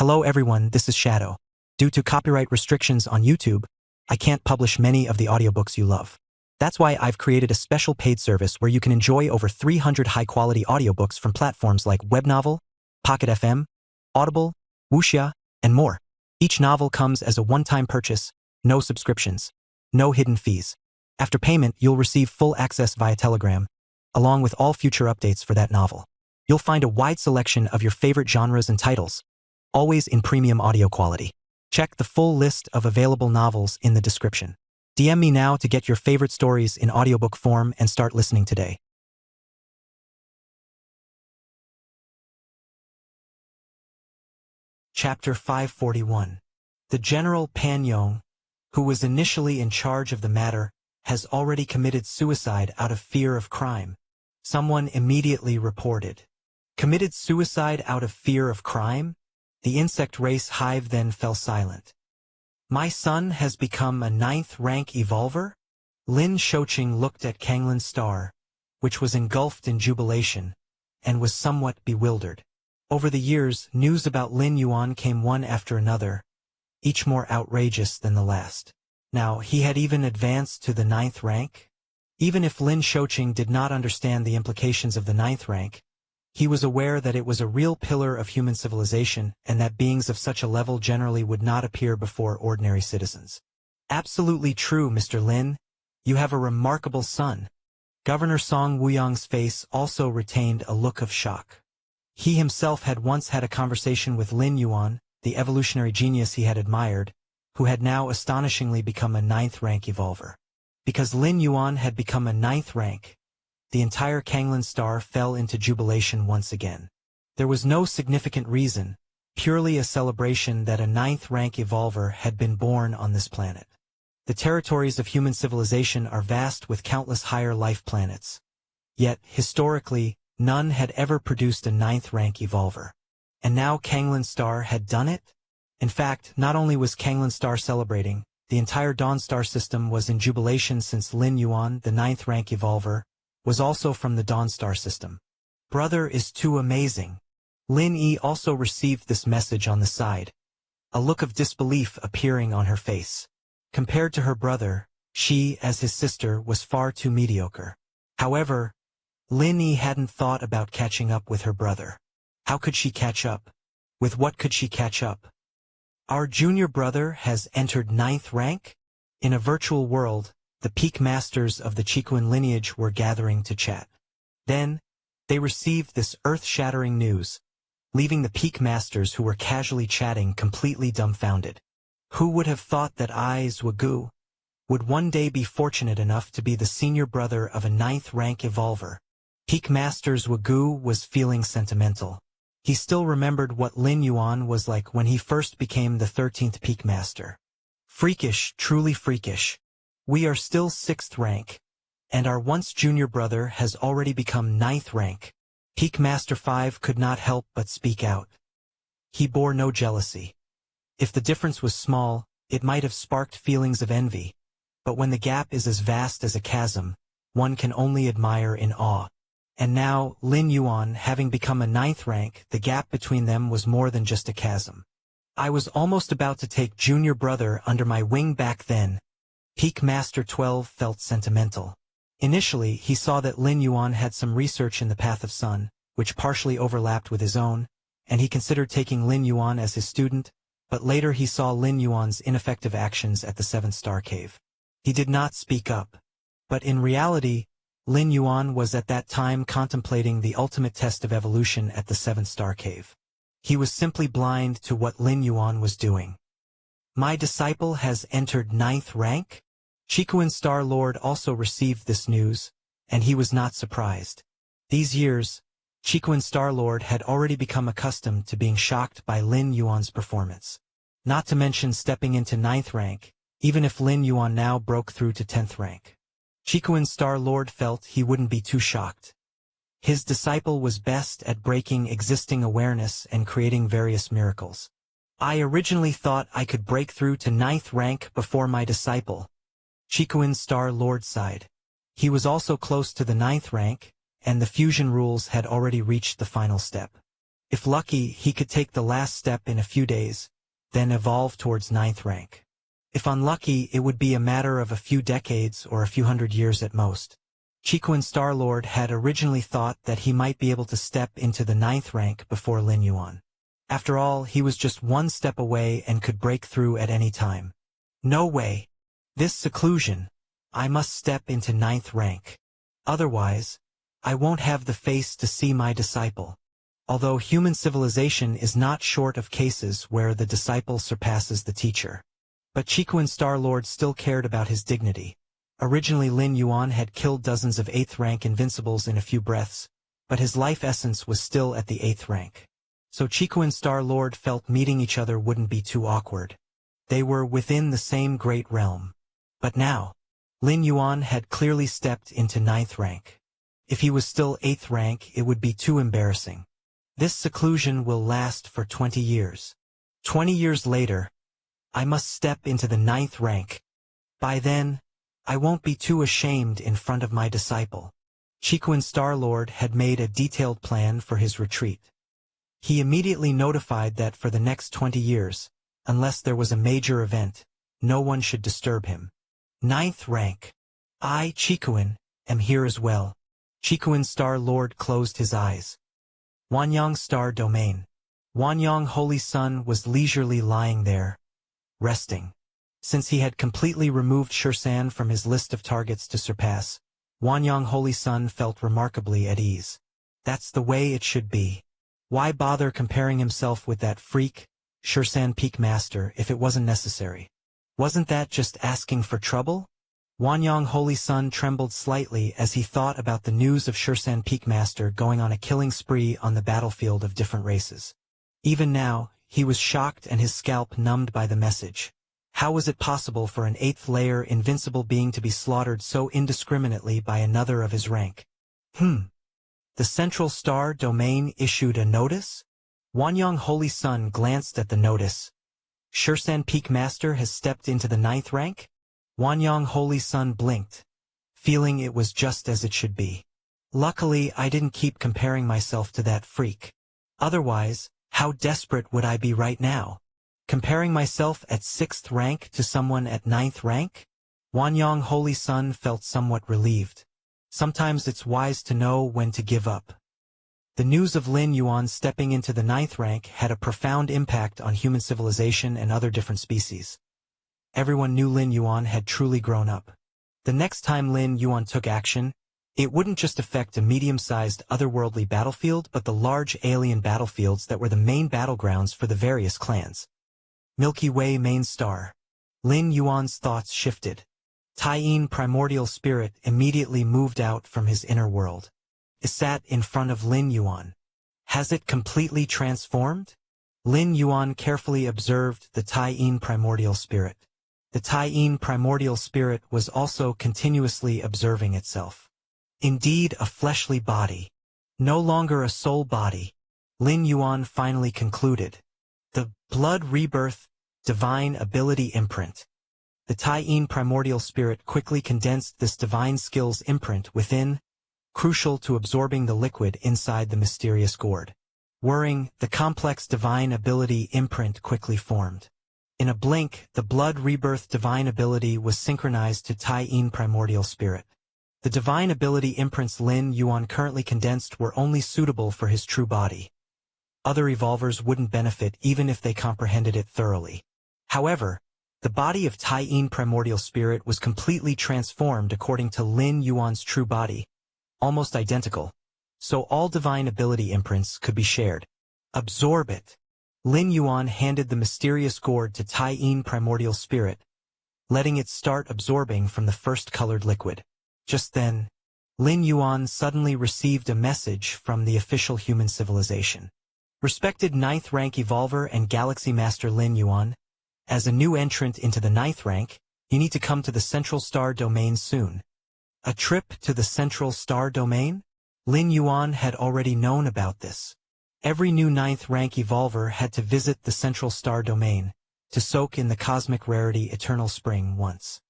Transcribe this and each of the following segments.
Hello everyone, this is Shadow. Due to copyright restrictions on YouTube, I can't publish many of the audiobooks you love. That's why I've created a special paid service where you can enjoy over 300 high-quality audiobooks from platforms like Webnovel, Pocket FM, Audible, Wuxia, and more. Each novel comes as a one-time purchase, no subscriptions, no hidden fees. After payment, you'll receive full access via Telegram, along with all future updates for that novel. You'll find a wide selection of your favorite genres and titles, always in premium audio quality. Check the full list of available novels in the description. DM me now to get your favorite stories in audiobook form and start listening today. Chapter 541. The General Pan Yong, who was initially in charge of the matter, has already committed suicide out of fear of crime. Someone immediately reported. Committed suicide out of fear of crime? The insect race hive then fell silent. My son has become a 9th rank evolver? Lin Shoqing looked at Kanglin's star, which was engulfed in jubilation, and was somewhat bewildered. Over the years, news about Lin Yuan came one after another, each more outrageous than the last. Now, he had even advanced to the 9th rank? Even if Lin Shoqing did not understand the implications of the 9th rank, he was aware that it was a real pillar of human civilization and that beings of such a level generally would not appear before ordinary citizens. Absolutely true, Mr. Lin. You have a remarkable son. Governor Song Wuyong's face also retained a look of shock. He himself had once had a conversation with Lin Yuan, the evolutionary genius he had admired, who had now astonishingly become a 9th rank evolver. Because Lin Yuan had become a 9th rank, the entire Kanglin star fell into jubilation once again. There was no significant reason, purely a celebration that a 9th rank evolver had been born on this planet. The territories of human civilization are vast with countless higher life planets. Yet, historically, none had ever produced a 9th rank evolver. And now Kanglin star had done it? In fact, not only was Kanglin star celebrating, the entire Dawn star system was in jubilation since Lin Yuan, the 9th rank evolver, was also from the Dawn star system. Brother is too amazing. Lin Yi also received this message on the side, a look of disbelief appearing on her face. Compared to her brother, she, as his sister, was far too mediocre. However, Lin Yi hadn't thought about catching up with her brother. How could she catch up? With what could she catch up? Our junior brother has entered 9th rank? In a virtual world, the peak masters of the Qikuan lineage were gathering to chat. Then, they received this earth-shattering news, leaving the peak masters who were casually chatting completely dumbfounded. Who would have thought that I, Zhugu, would one day be fortunate enough to be the senior brother of a 9th rank evolver? Peak Master Zhugu was feeling sentimental. He still remembered what Lin Yuan was like when he first became the 13th Peak Master. Freakish, truly freakish. We are still 6th rank, and our once junior brother has already become 9th rank. Peak Master 5 could not help but speak out. He bore no jealousy. If the difference was small, it might have sparked feelings of envy, but when the gap is as vast as a chasm, one can only admire in awe. And now, Lin Yuan having become a 9th rank, the gap between them was more than just a chasm. I was almost about to take junior brother under my wing back then. Peak Master 12 felt sentimental. Initially, he saw that Lin Yuan had some research in the Path of Sun, which partially overlapped with his own, and he considered taking Lin Yuan as his student, but later he saw Lin Yuan's ineffective actions at the 7th Star Cave. He did not speak up. But in reality, Lin Yuan was at that time contemplating the ultimate test of evolution at the 7th Star Cave. He was simply blind to what Lin Yuan was doing. My disciple has entered 9th rank? Qikuan Star Lord also received this news, and he was not surprised. These years, Qikuan Star Lord had already become accustomed to being shocked by Lin Yuan's performance. Not to mention stepping into 9th rank, even if Lin Yuan now broke through to 10th rank. Qikuan Star Lord felt he wouldn't be too shocked. His disciple was best at breaking existing awareness and creating various miracles. I originally thought I could break through to 9th rank before my disciple. Qikuan Star Lord sighed. He was also close to the 9th rank, and the fusion rules had already reached the final step. If lucky, he could take the last step in a few days, then evolve towards ninth rank. If unlucky, it would be a matter of a few decades or a few hundred years at most. Chiquan Star-Lord had originally thought that he might be able to step into the ninth rank before Lin Yuan. After all, he was just one step away and could break through at any time. No way. This seclusion. I must step into ninth rank. Otherwise, I won't have the face to see my disciple. Although human civilization is not short of cases where the disciple surpasses the teacher. But Chiquan Star-Lord still cared about his dignity. Originally Lin Yuan had killed dozens of 8th rank invincibles in a few breaths, but his life essence was still at the 8th rank. So Chiquan Star-Lord felt meeting each other wouldn't be too awkward. They were within the same great realm. But now, Lin Yuan had clearly stepped into 9th rank. If he was still 8th rank, it would be too embarrassing. This seclusion will last for 20 years. 20 years later, I must step into the 9th rank. By then, I won't be too ashamed in front of my disciple. Chiquan Star-Lord had made a detailed plan for his retreat. He immediately notified that for the next 20 years, unless there was a major event, no one should disturb him. 9th rank. I, Chiquan, am here as well. Chiquan Star-Lord closed his eyes. Wanyang Star Domain. Wanyang Holy Sun was leisurely lying there, resting. Since he had completely removed Shursan from his list of targets to surpass, Wanyang Holy Sun felt remarkably at ease. That's the way it should be. Why bother comparing himself with that freak, Shursan Peak Master, if it wasn't necessary? Wasn't that just asking for trouble? Wanyang Holy Sun trembled slightly as he thought about the news of Shursan Peak Master going on a killing spree on the battlefield of different races. Even now, he was shocked and his scalp numbed by the message. How was it possible for an 8th-layer invincible being to be slaughtered so indiscriminately by another of his rank? The Central Star Domain issued a notice? Wanyang Holy Sun glanced at the notice. Shursan Peak Master has stepped into the 9th rank? Wanyang Holy Sun blinked, feeling it was just as it should be. Luckily, I didn't keep comparing myself to that freak. Otherwise, how desperate would I be right now? Comparing myself at 6th rank to someone at 9th rank? Wanyang Holy Sun felt somewhat relieved. Sometimes it's wise to know when to give up. The news of Lin Yuan stepping into the 9th rank had a profound impact on human civilization and other different species. Everyone knew Lin Yuan had truly grown up. The next time Lin Yuan took action, it wouldn't just affect a medium-sized otherworldly battlefield but the large alien battlefields that were the main battlegrounds for the various clans. Milky Way main star. Lin Yuan's thoughts shifted. Taiyin primordial spirit immediately moved out from his inner world. It sat in front of Lin Yuan. Has it completely transformed? Lin Yuan carefully observed the Taiyin primordial spirit. The Taiyin primordial spirit was also continuously observing itself. Indeed, a fleshly body. No longer a soul body. Lin Yuan finally concluded. The blood rebirth, divine ability imprint. The Taiyin primordial spirit quickly condensed this divine skills imprint within, crucial to absorbing the liquid inside the mysterious gourd. Whirring, the complex divine ability imprint quickly formed. In a blink, the blood rebirth divine ability was synchronized to Taiyin primordial spirit. The divine ability imprints Lin Yuan currently condensed were only suitable for his true body. Other evolvers wouldn't benefit even if they comprehended it thoroughly. However, the body of Taiyin primordial spirit was completely transformed according to Lin Yuan's true body, almost identical, so all divine ability imprints could be shared. Absorb it. Lin Yuan handed the mysterious gourd to Taiyin primordial spirit, letting it start absorbing from the first colored liquid. Just then, Lin Yuan suddenly received a message from the official human civilization. Respected 9th rank evolver and galaxy master Lin Yuan, as a new entrant into the 9th rank, you need to come to the Central Star Domain soon. A trip to the Central Star Domain? Lin Yuan had already known about this. Every new 9th rank evolver had to visit the Central Star Domain, to soak in the cosmic rarity Eternal Spring once.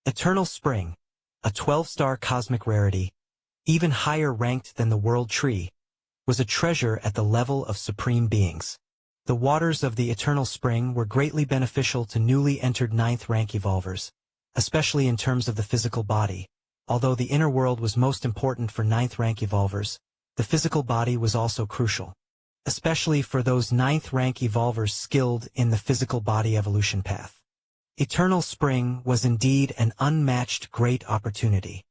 Eternal Spring, a 12-star cosmic rarity, even higher ranked than the World Tree, was a treasure at the level of supreme beings. The waters of the eternal spring were greatly beneficial to newly entered ninth rank evolvers, especially in terms of the physical body. Although the inner world was most important for ninth rank evolvers, the physical body was also crucial, especially for those ninth rank evolvers skilled in the physical body evolution path. Eternal Spring was indeed an unmatched great opportunity.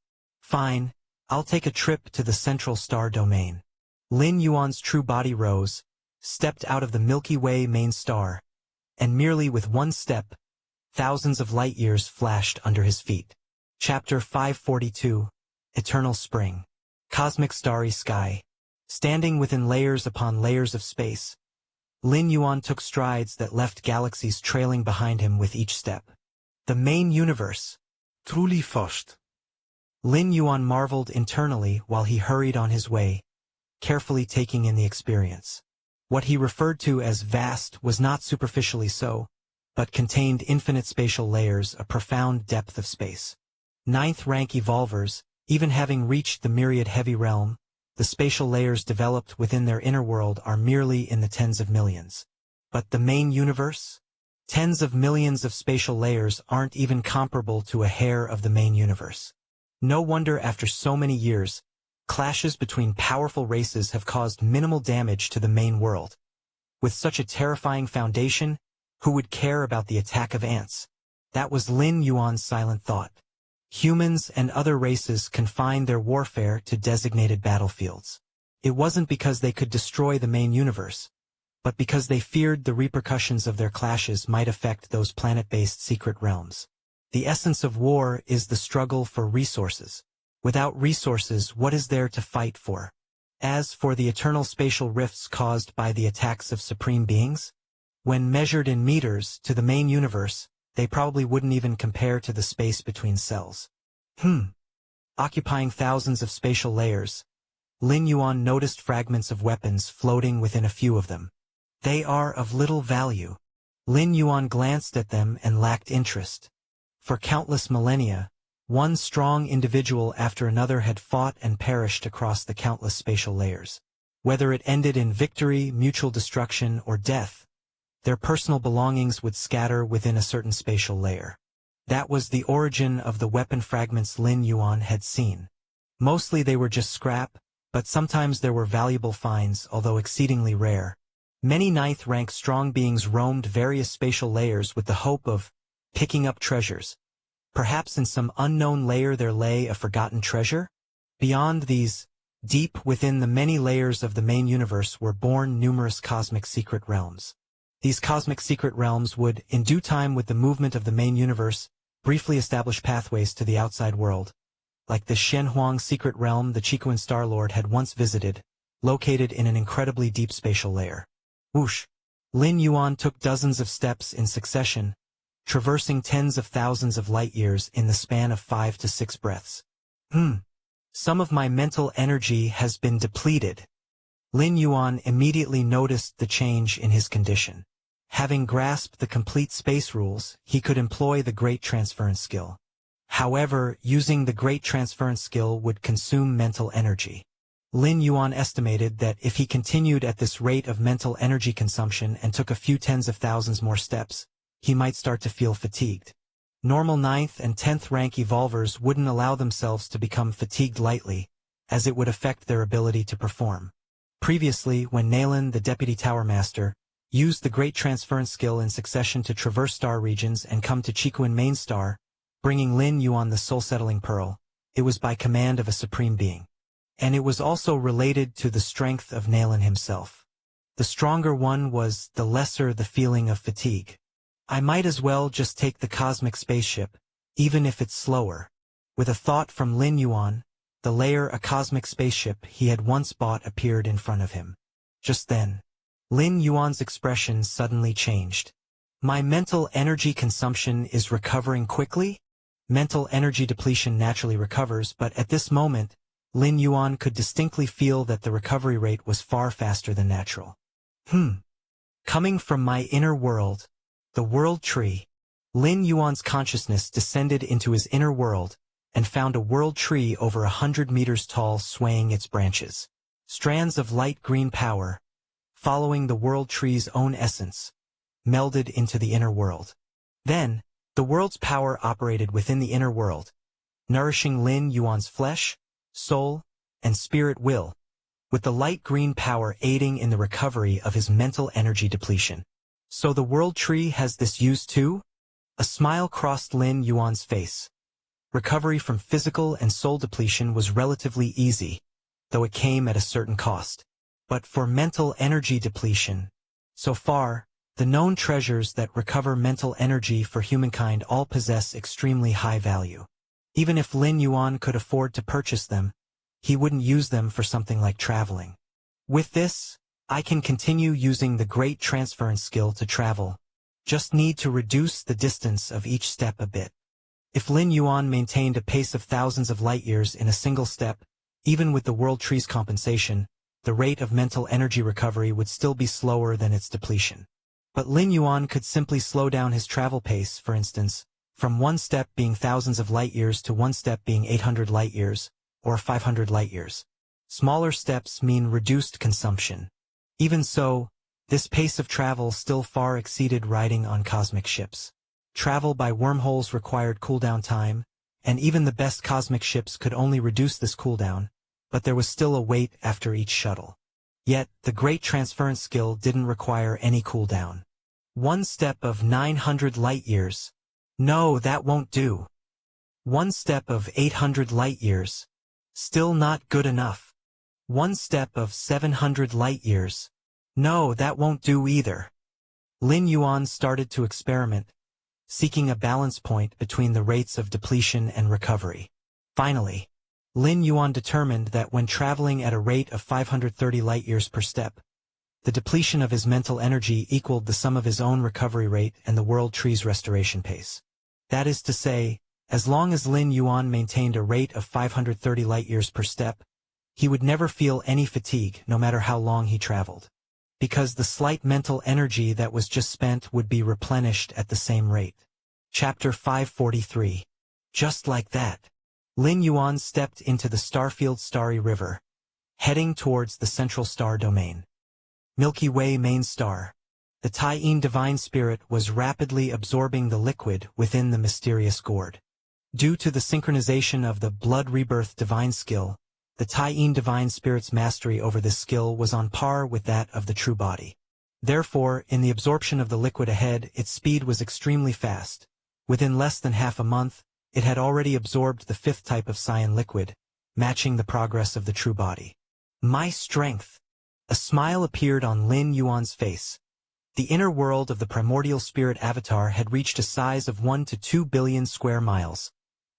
Fine, I'll take a trip to the central star domain. Lin Yuan's true body rose, stepped out of the Milky Way main star, and merely with one step, thousands of light years flashed under his feet. Chapter 542, Eternal Spring. Cosmic Starry Sky. Standing within layers upon layers of space, Lin Yuan took strides that left galaxies trailing behind him with each step. The main universe. Truly vast. Lin Yuan marveled internally while he hurried on his way, carefully taking in the experience. What he referred to as vast was not superficially so, but contained infinite spatial layers, a profound depth of space. Ninth rank evolvers, even having reached the myriad heavy realm, the spatial layers developed within their inner world are merely in the tens of millions. But the main universe? Tens of millions of spatial layers aren't even comparable to a hair of the main universe. No wonder after so many years, clashes between powerful races have caused minimal damage to the main world. With such a terrifying foundation, who would care about the attack of ants? That was Lin Yuan's silent thought. Humans and other races confined their warfare to designated battlefields. It wasn't because they could destroy the main universe, but because they feared the repercussions of their clashes might affect those planet-based secret realms. The essence of war is the struggle for resources. Without resources, what is there to fight for? As for the eternal spatial rifts caused by the attacks of supreme beings, when measured in meters to the main universe, they probably wouldn't even compare to the space between cells. Occupying thousands of spatial layers, Lin Yuan noticed fragments of weapons floating within a few of them. They are of little value. Lin Yuan glanced at them and lacked interest. For countless millennia, one strong individual after another had fought and perished across the countless spatial layers. Whether it ended in victory, mutual destruction, or death, their personal belongings would scatter within a certain spatial layer. That was the origin of the weapon fragments Lin Yuan had seen. Mostly they were just scrap, but sometimes there were valuable finds, although exceedingly rare. Many ninth-rank strong beings roamed various spatial layers with the hope of picking up treasures. Perhaps in some unknown layer there lay a forgotten treasure? Beyond these, deep within the many layers of the main universe were born numerous cosmic secret realms. These cosmic secret realms would, in due time with the movement of the main universe, briefly establish pathways to the outside world. Like the Shenhuang secret realm the Chiquan Starlord had once visited, located in an incredibly deep spatial layer. Whoosh! Lin Yuan took dozens of steps in succession, traversing tens of thousands of light years in the span of 5 to 6 breaths. Some of my mental energy has been depleted. Lin Yuan immediately noticed the change in his condition. Having grasped the complete space rules, he could employ the Great Transference skill. However, using the Great Transference skill would consume mental energy. Lin Yuan estimated that if he continued at this rate of mental energy consumption and took a few tens of thousands more steps, he might start to feel fatigued. Normal 9th and 10th rank evolvers wouldn't allow themselves to become fatigued lightly, as it would affect their ability to perform. Previously, when Nalan, the Deputy Tower Master, used the Great Transference skill in succession to traverse star regions and come to Chiquan Main Star, bringing Lin Yuan the soul-settling pearl, it was by command of a supreme being. And it was also related to the strength of Nalan himself. The stronger one was, the lesser the feeling of fatigue. I might as well just take the cosmic spaceship, even if it's slower. With a thought from Lin Yuan, the layer a cosmic spaceship he had once bought appeared in front of him. Just then, Lin Yuan's expression suddenly changed. My mental energy consumption is recovering quickly? Mental energy depletion naturally recovers, but at this moment, Lin Yuan could distinctly feel that the recovery rate was far faster than natural. Coming from my inner world, the world tree, Lin Yuan's consciousness descended into his inner world and found a world tree over 100 meters tall swaying its branches. Strands of light green power, following the world tree's own essence, melded into the inner world. Then, the world's power operated within the inner world, nourishing Lin Yuan's flesh, soul, and spirit will, with the light green power aiding in the recovery of his mental energy depletion. So the world tree has this use too? A smile crossed Lin Yuan's face. Recovery from physical and soul depletion was relatively easy, though it came at a certain cost. But for mental energy depletion, so far, the known treasures that recover mental energy for humankind all possess extremely high value. Even if Lin Yuan could afford to purchase them, he wouldn't use them for something like traveling. With this, I can continue using the great transference skill to travel. Just need to reduce the distance of each step a bit. If Lin Yuan maintained a pace of thousands of light years in a single step, even with the world tree's compensation, the rate of mental energy recovery would still be slower than its depletion. But Lin Yuan could simply slow down his travel pace, for instance, from one step being thousands of light years to one step being 800 light years, or 500 light years. Smaller steps mean reduced consumption. Even so, this pace of travel still far exceeded riding on cosmic ships. Travel by wormholes required cooldown time, and even the best cosmic ships could only reduce this cooldown, but there was still a wait after each shuttle. Yet, the great transference skill didn't require any cooldown. One step of 900 light years. No, that won't do. One step of 800 light years. Still not good enough. One step of 700 light years. No, that won't do either. Lin Yuan started to experiment, seeking a balance point between the rates of depletion and recovery. Finally, Lin Yuan determined that when traveling at a rate of 530 light years per step, the depletion of his mental energy equaled the sum of his own recovery rate and the world tree's restoration pace. That is to say, as long as Lin Yuan maintained a rate of 530 light years per step, he would never feel any fatigue no matter how long he traveled, because the slight mental energy that was just spent would be replenished at the same rate. Chapter 543. Just like that, Lin Yuan stepped into the star-filled starry river, heading towards the central star domain. Milky Way main star. The Taiyin divine spirit was rapidly absorbing the liquid within the mysterious gourd. Due to the synchronization of the blood rebirth divine skill, the Taiyin divine spirit's mastery over this skill was on par with that of the true body. Therefore, in the absorption of the liquid ahead, its speed was extremely fast. Within less than half a month, it had already absorbed the fifth type of cyan liquid, matching the progress of the true body. My strength! A smile appeared on Lin Yuan's face. The inner world of the primordial spirit avatar had reached a size of 1 to 2 billion square miles,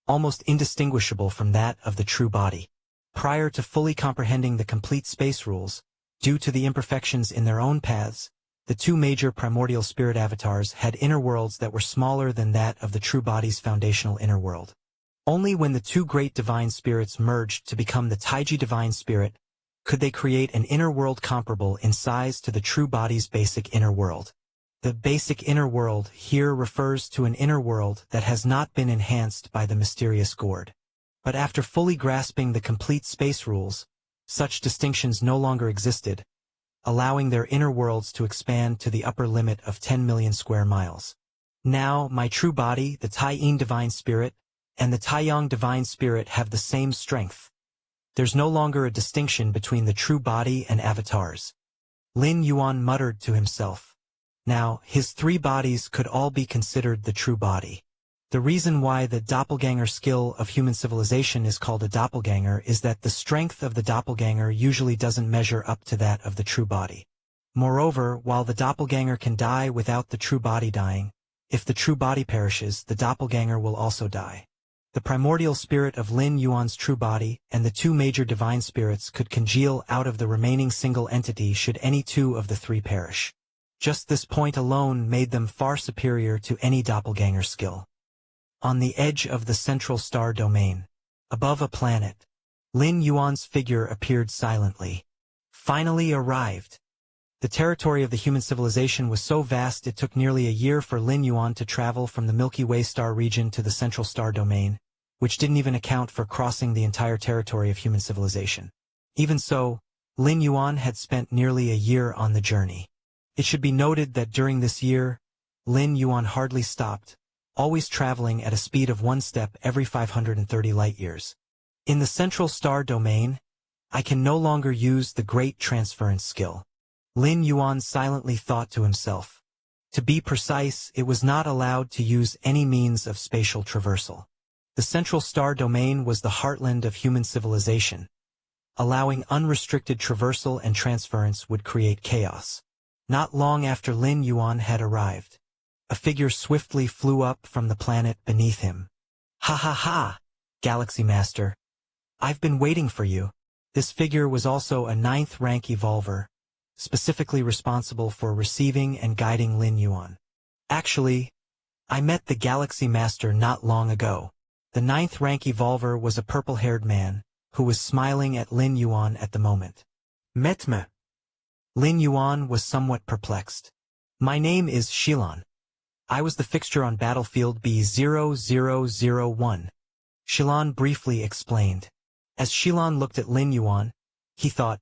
almost indistinguishable from that of the true body. Prior to fully comprehending the complete space rules, due to the imperfections in their own paths, the two major primordial spirit avatars had inner worlds that were smaller than that of the true body's foundational inner world. Only when the two great divine spirits merged to become the Taiji divine spirit could they create an inner world comparable in size to the true body's basic inner world. The basic inner world here refers to an inner world that has not been enhanced by the mysterious gourd. But after fully grasping the complete space rules, such distinctions no longer existed, allowing their inner worlds to expand to the upper limit of 10 million square miles. Now, my true body, the Taiyin divine spirit, and the Taiyang divine spirit have the same strength. There's no longer a distinction between the true body and avatars. Lin Yuan muttered to himself. Now, his three bodies could all be considered the true body. The reason why the doppelganger skill of human civilization is called a doppelganger is that the strength of the doppelganger usually doesn't measure up to that of the true body. Moreover, while the doppelganger can die without the true body dying, if the true body perishes, the doppelganger will also die. The primordial spirit of Lin Yuan's true body and the two major divine spirits could congeal out of the remaining single entity should any two of the three perish. Just this point alone made them far superior to any doppelganger skill. On the edge of the central star domain, above a planet, Lin Yuan's figure appeared silently. Finally arrived. The territory of the human civilization was so vast it took nearly a year for Lin Yuan to travel from the Milky Way star region to the central star domain, which didn't even account for crossing the entire territory of human civilization. Even so, Lin Yuan had spent nearly a year on the journey. It should be noted that during this year, Lin Yuan hardly stopped, always traveling at a speed of one step every 530 light-years. In the central star domain, I can no longer use the great transference skill. Lin Yuan silently thought to himself. To be precise, it was not allowed to use any means of spatial traversal. The central star domain was the heartland of human civilization. Allowing unrestricted traversal and transference would create chaos. Not long after Lin Yuan had arrived, a figure swiftly flew up from the planet beneath him. "Ha ha ha, Galaxy Master. I've been waiting for you." This figure was also a 9th rank evolver, specifically responsible for receiving and guiding Lin Yuan. "Actually, I met the Galaxy Master not long ago." The 9th rank evolver was a purple-haired man, who was smiling at Lin Yuan at the moment. "Met me?" Lin Yuan was somewhat perplexed. "My name is Shilan. I was the fixture on battlefield B0001. Shilan briefly explained. As Shilan looked at Lin Yuan, he thought,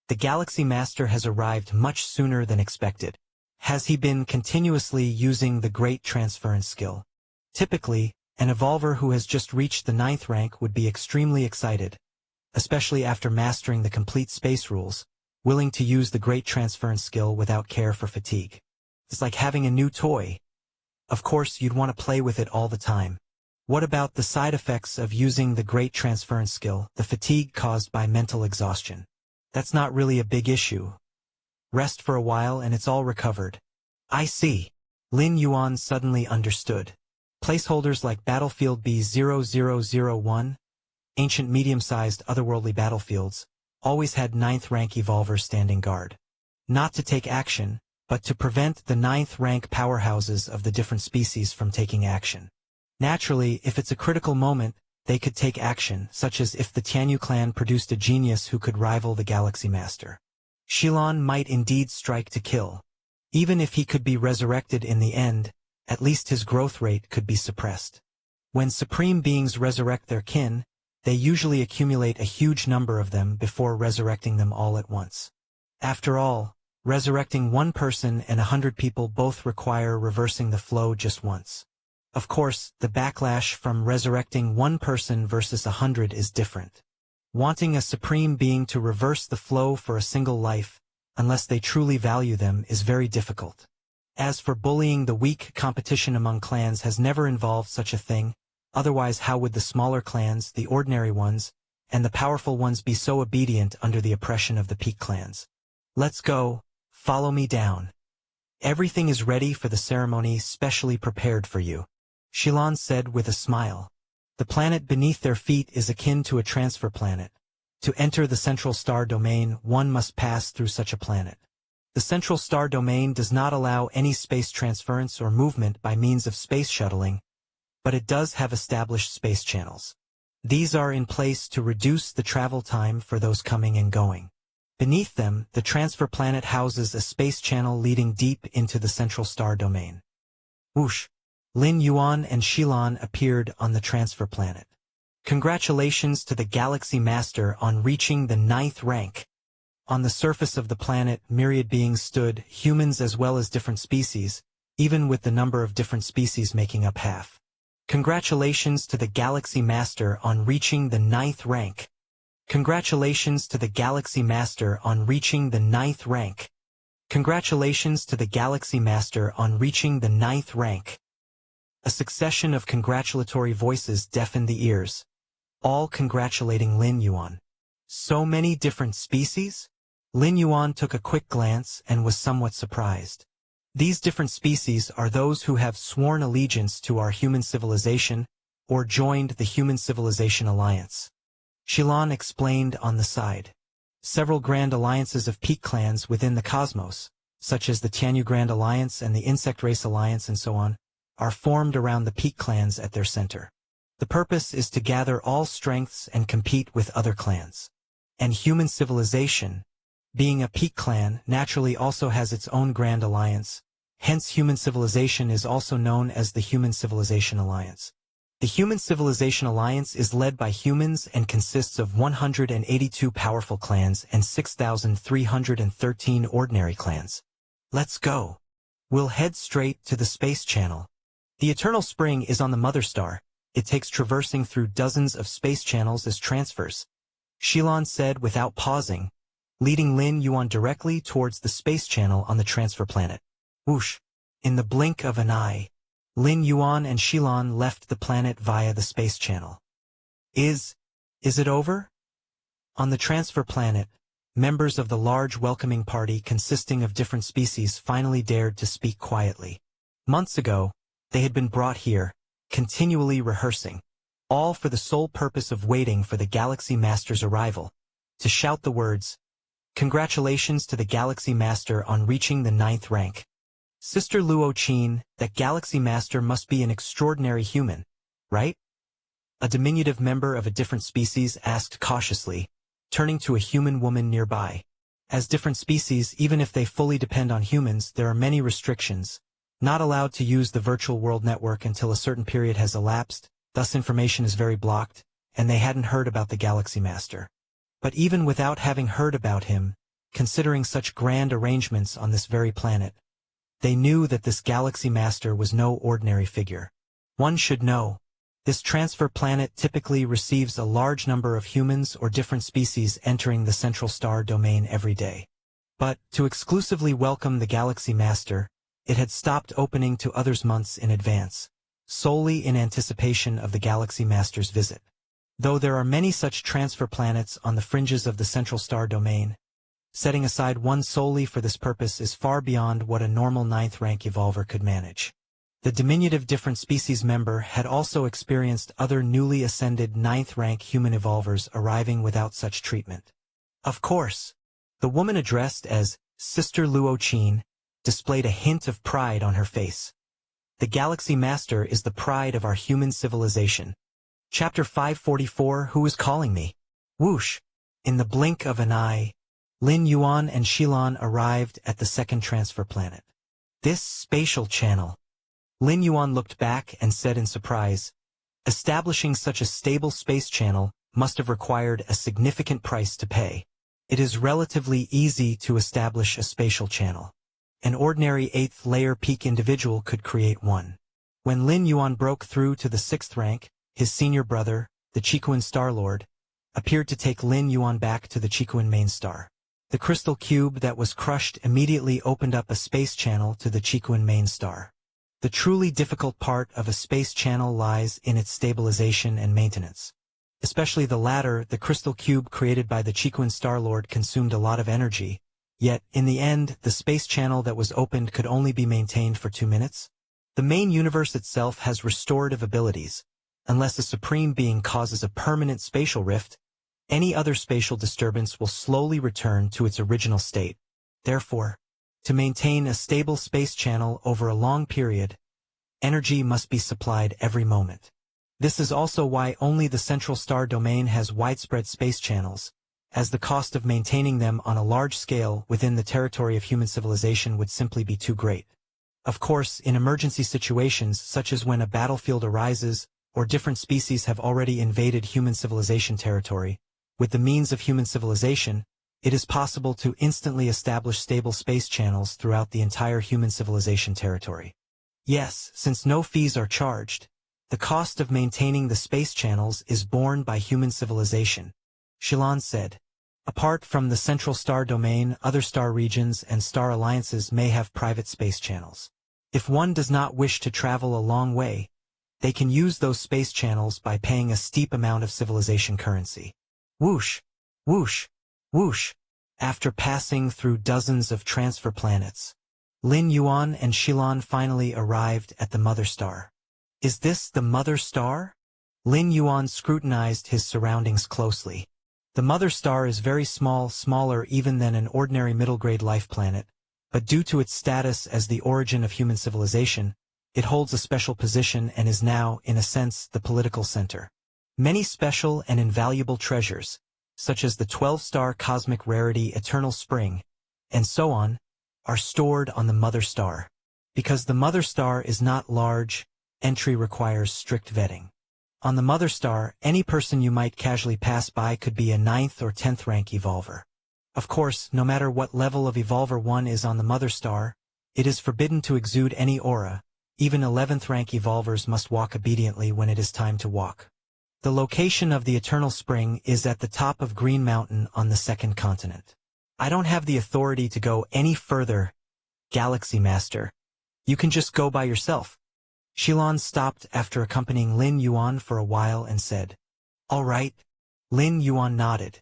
the Galaxy Master has arrived much sooner than expected. Has he been continuously using the great transference skill? Typically, an evolver who has just reached the 9th rank would be extremely excited, especially after mastering the complete space rules, willing to use the great transference skill without care for fatigue. It's like having a new toy. Of course, you'd want to play with it all the time. What about the side effects of using the great transference skill, the fatigue caused by mental exhaustion? That's not really a big issue. Rest for a while and it's all recovered. I see. Lin Yuan suddenly understood. Placeholders like Battlefield B0001, ancient medium-sized otherworldly battlefields, always had 9th rank evolvers standing guard. Not to take action, but to prevent the 9th rank powerhouses of the different species from taking action. Naturally, if it's a critical moment, they could take action, such as if the Tianyu clan produced a genius who could rival the Galaxy Master. Shilan might indeed strike to kill. Even if he could be resurrected in the end, at least his growth rate could be suppressed. When supreme beings resurrect their kin, they usually accumulate a huge number of them before resurrecting them all at once. After all, resurrecting one person and 100 people both require reversing the flow just once. Of course, the backlash from resurrecting one person versus 100 is different. Wanting a supreme being to reverse the flow for a single life, unless they truly value them, is very difficult. As for bullying the weak, competition among clans has never involved such a thing, otherwise how would the smaller clans, the ordinary ones, and the powerful ones be so obedient under the oppression of the peak clans? Let's go, follow me down. Everything is ready for the ceremony specially prepared for you, Shilan said with a smile. The planet beneath their feet is akin to a transfer planet. To enter the central star domain, one must pass through such a planet. The central star domain does not allow any space transference or movement by means of space shuttling, but it does have established space channels. These are in place to reduce the travel time for those coming and going. Beneath them, the transfer planet houses a space channel leading deep into the central star domain. Whoosh! Lin Yuan and Shilan appeared on the transfer planet. Congratulations to the Galaxy Master on reaching the 9th rank. On the surface of the planet, myriad beings stood, humans as well as different species, even with the number of different species making up half. Congratulations to the Galaxy Master on reaching the 9th rank. Congratulations to the Galaxy Master on reaching the 9th rank. Congratulations to the Galaxy Master on reaching the 9th rank. A succession of congratulatory voices deafened the ears, all congratulating Lin Yuan. So many different species? Lin Yuan took a quick glance and was somewhat surprised. These different species are those who have sworn allegiance to our human civilization or joined the Human Civilization Alliance. Shilan explained on the side. Several grand alliances of peak clans within the cosmos, such as the Tianyu Grand Alliance and the Insect Race Alliance and so on, are formed around the peak clans at their center. The purpose is to gather all strengths and compete with other clans. And human civilization, being a peak clan, naturally also has its own grand alliance, hence human civilization is also known as the Human Civilization Alliance. The Human Civilization Alliance is led by humans and consists of 182 powerful clans and 6,313 ordinary clans. Let's go. We'll head straight to the space channel. The Eternal Spring is on the Mother Star. It takes traversing through dozens of space channels as transfers, Shilon said without pausing, leading Lin Yuan directly towards the space channel on the transfer planet. Whoosh! In the blink of an eye, Lin Yuan and Shilon left the planet via the space channel. Is it over? On the transfer planet, members of the large welcoming party consisting of different species finally dared to speak quietly. Months ago, they had been brought here, continually rehearsing, all for the sole purpose of waiting for the Galaxy Master's arrival, to shout the words, "Congratulations to the Galaxy Master on reaching the 9th rank. Sister Luo Qin, that Galaxy Master must be an extraordinary human, right?" A diminutive member of a different species asked cautiously, turning to a human woman nearby. As different species, even if they fully depend on humans, there are many restrictions. Not allowed to use the virtual world network until a certain period has elapsed, thus information is very blocked, and they hadn't heard about the Galaxy Master. But even without having heard about him, considering such grand arrangements on this very planet, they knew that this Galaxy Master was no ordinary figure. One should know, this transfer planet typically receives a large number of humans or different species entering the Central Star domain every day. But, to exclusively welcome the Galaxy Master, it had stopped opening to others months in advance, solely in anticipation of the Galaxy Master's visit. Though there are many such transfer planets on the fringes of the Central Star domain, setting aside one solely for this purpose is far beyond what a normal 9th rank evolver could manage. The diminutive different species member had also experienced other newly ascended 9th rank human evolvers arriving without such treatment. Of course, the woman addressed as Sister Luo Qin displayed a hint of pride on her face. The Galaxy Master is the pride of our human civilization. Chapter 544, Who is calling me? Whoosh! In the blink of an eye, Lin Yuan and Shilon arrived at the second transfer planet. This spatial channel. Lin Yuan looked back and said in surprise, establishing such a stable space channel must have required a significant price to pay. It is relatively easy to establish a spatial channel. An ordinary 8th layer peak individual could create one. When Lin Yuan broke through to the 6th rank, his senior brother, the Chikuan Star Lord, appeared to take Lin Yuan back to the Chikuan main star. The crystal cube that was crushed immediately opened up a space channel to the Chikuan main star. The truly difficult part of a space channel lies in its stabilization and maintenance. Especially the latter, the crystal cube created by the Chikuan Star Lord consumed a lot of energy, yet, in the end, the space channel that was opened could only be maintained for 2 minutes. The main universe itself has restorative abilities. Unless a supreme being causes a permanent spatial rift, any other spatial disturbance will slowly return to its original state. Therefore, to maintain a stable space channel over a long period, energy must be supplied every moment. This is also why only the Central Star domain has widespread space channels, as the cost of maintaining them on a large scale within the territory of human civilization would simply be too great. Of course, in emergency situations such as when a battlefield arises or different species have already invaded human civilization territory, with the means of human civilization, it is possible to instantly establish stable space channels throughout the entire human civilization territory. Yes, since no fees are charged, the cost of maintaining the space channels is borne by human civilization, Shilon said. Apart from the Central Star domain, other star regions and star alliances may have private space channels. If one does not wish to travel a long way, they can use those space channels by paying a steep amount of civilization currency. Whoosh! Whoosh! Whoosh! After passing through dozens of transfer planets, Lin Yuan and Shilon finally arrived at the Mother Star. Is this the Mother Star? Lin Yuan scrutinized his surroundings closely. The Mother Star is very small, smaller even than an ordinary middle-grade life planet, but due to its status as the origin of human civilization, it holds a special position and is now, in a sense, the political center. Many special and invaluable treasures, such as the 12-star cosmic rarity Eternal Spring, and so on, are stored on the Mother Star. Because the Mother Star is not large, entry requires strict vetting. On the Mother Star, any person you might casually pass by could be a 9th or 10th rank evolver. Of course, no matter what level of evolver one is on the Mother Star, it is forbidden to exude any aura. Even 11th rank evolvers must walk obediently when it is time to walk. The location of the Eternal Spring is at the top of Green Mountain on the second continent. I don't have the authority to go any further, Galaxy Master. You can just go by yourself. Shilon stopped after accompanying Lin Yuan for a while and said, "All right." Lin Yuan nodded.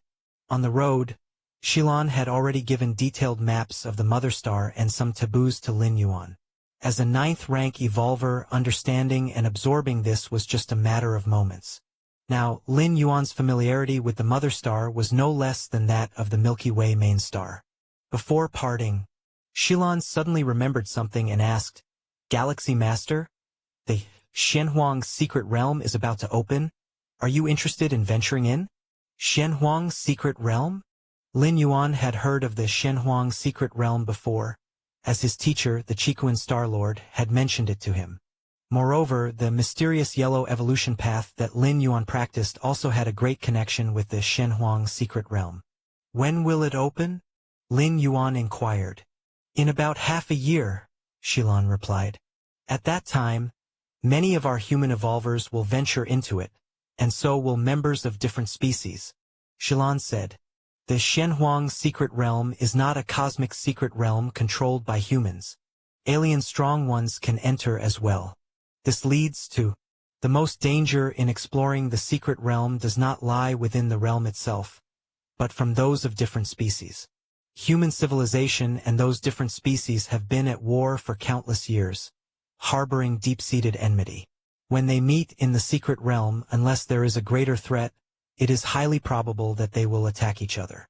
On the road, Shilon had already given detailed maps of the Mother Star and some taboos to Lin Yuan. As a 9th rank evolver, understanding and absorbing this was just a matter of moments. Now, Lin Yuan's familiarity with the Mother Star was no less than that of the Milky Way main star. Before parting, Shilon suddenly remembered something and asked, "Galaxy Master, the Shenhuang Secret Realm is about to open. Are you interested in venturing in?" Shenhuang Secret Realm? Lin Yuan had heard of the Shenhuang Secret Realm before, as his teacher, the Chikuan Star-Lord, had mentioned it to him. Moreover, the mysterious yellow evolution path that Lin Yuan practiced also had a great connection with the Shenhuang Secret Realm. "When will it open?" Lin Yuan inquired. "In about half a year," Shilon replied. "At that time, many of our human evolvers will venture into it, and so will members of different species." Shilon said, "The Shenhuang Secret Realm is not a cosmic secret realm controlled by humans. Alien strong ones can enter as well. This leads to the most danger in exploring the secret realm does not lie within the realm itself, but from those of different species. Human civilization and those different species have been at war for countless years, harboring deep-seated enmity. When they meet in the secret realm, unless there is a greater threat, it is highly probable that they will attack each other."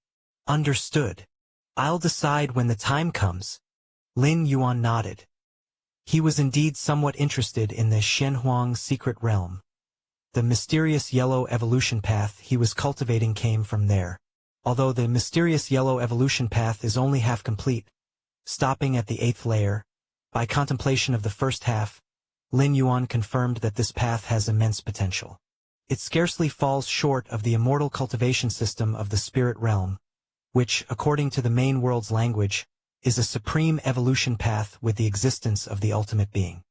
"Understood. I'll decide when the time comes." Lin Yuan nodded. He was indeed somewhat interested in the Shenhuang Secret Realm. The mysterious yellow evolution path he was cultivating came from there. Although the mysterious yellow evolution path is only half complete, stopping at the 8th layer, by contemplation of the first half, Lin Yuan confirmed that this path has immense potential. It scarcely falls short of the immortal cultivation system of the spirit realm, which, according to the main world's language, is a supreme evolution path with the existence of the ultimate being.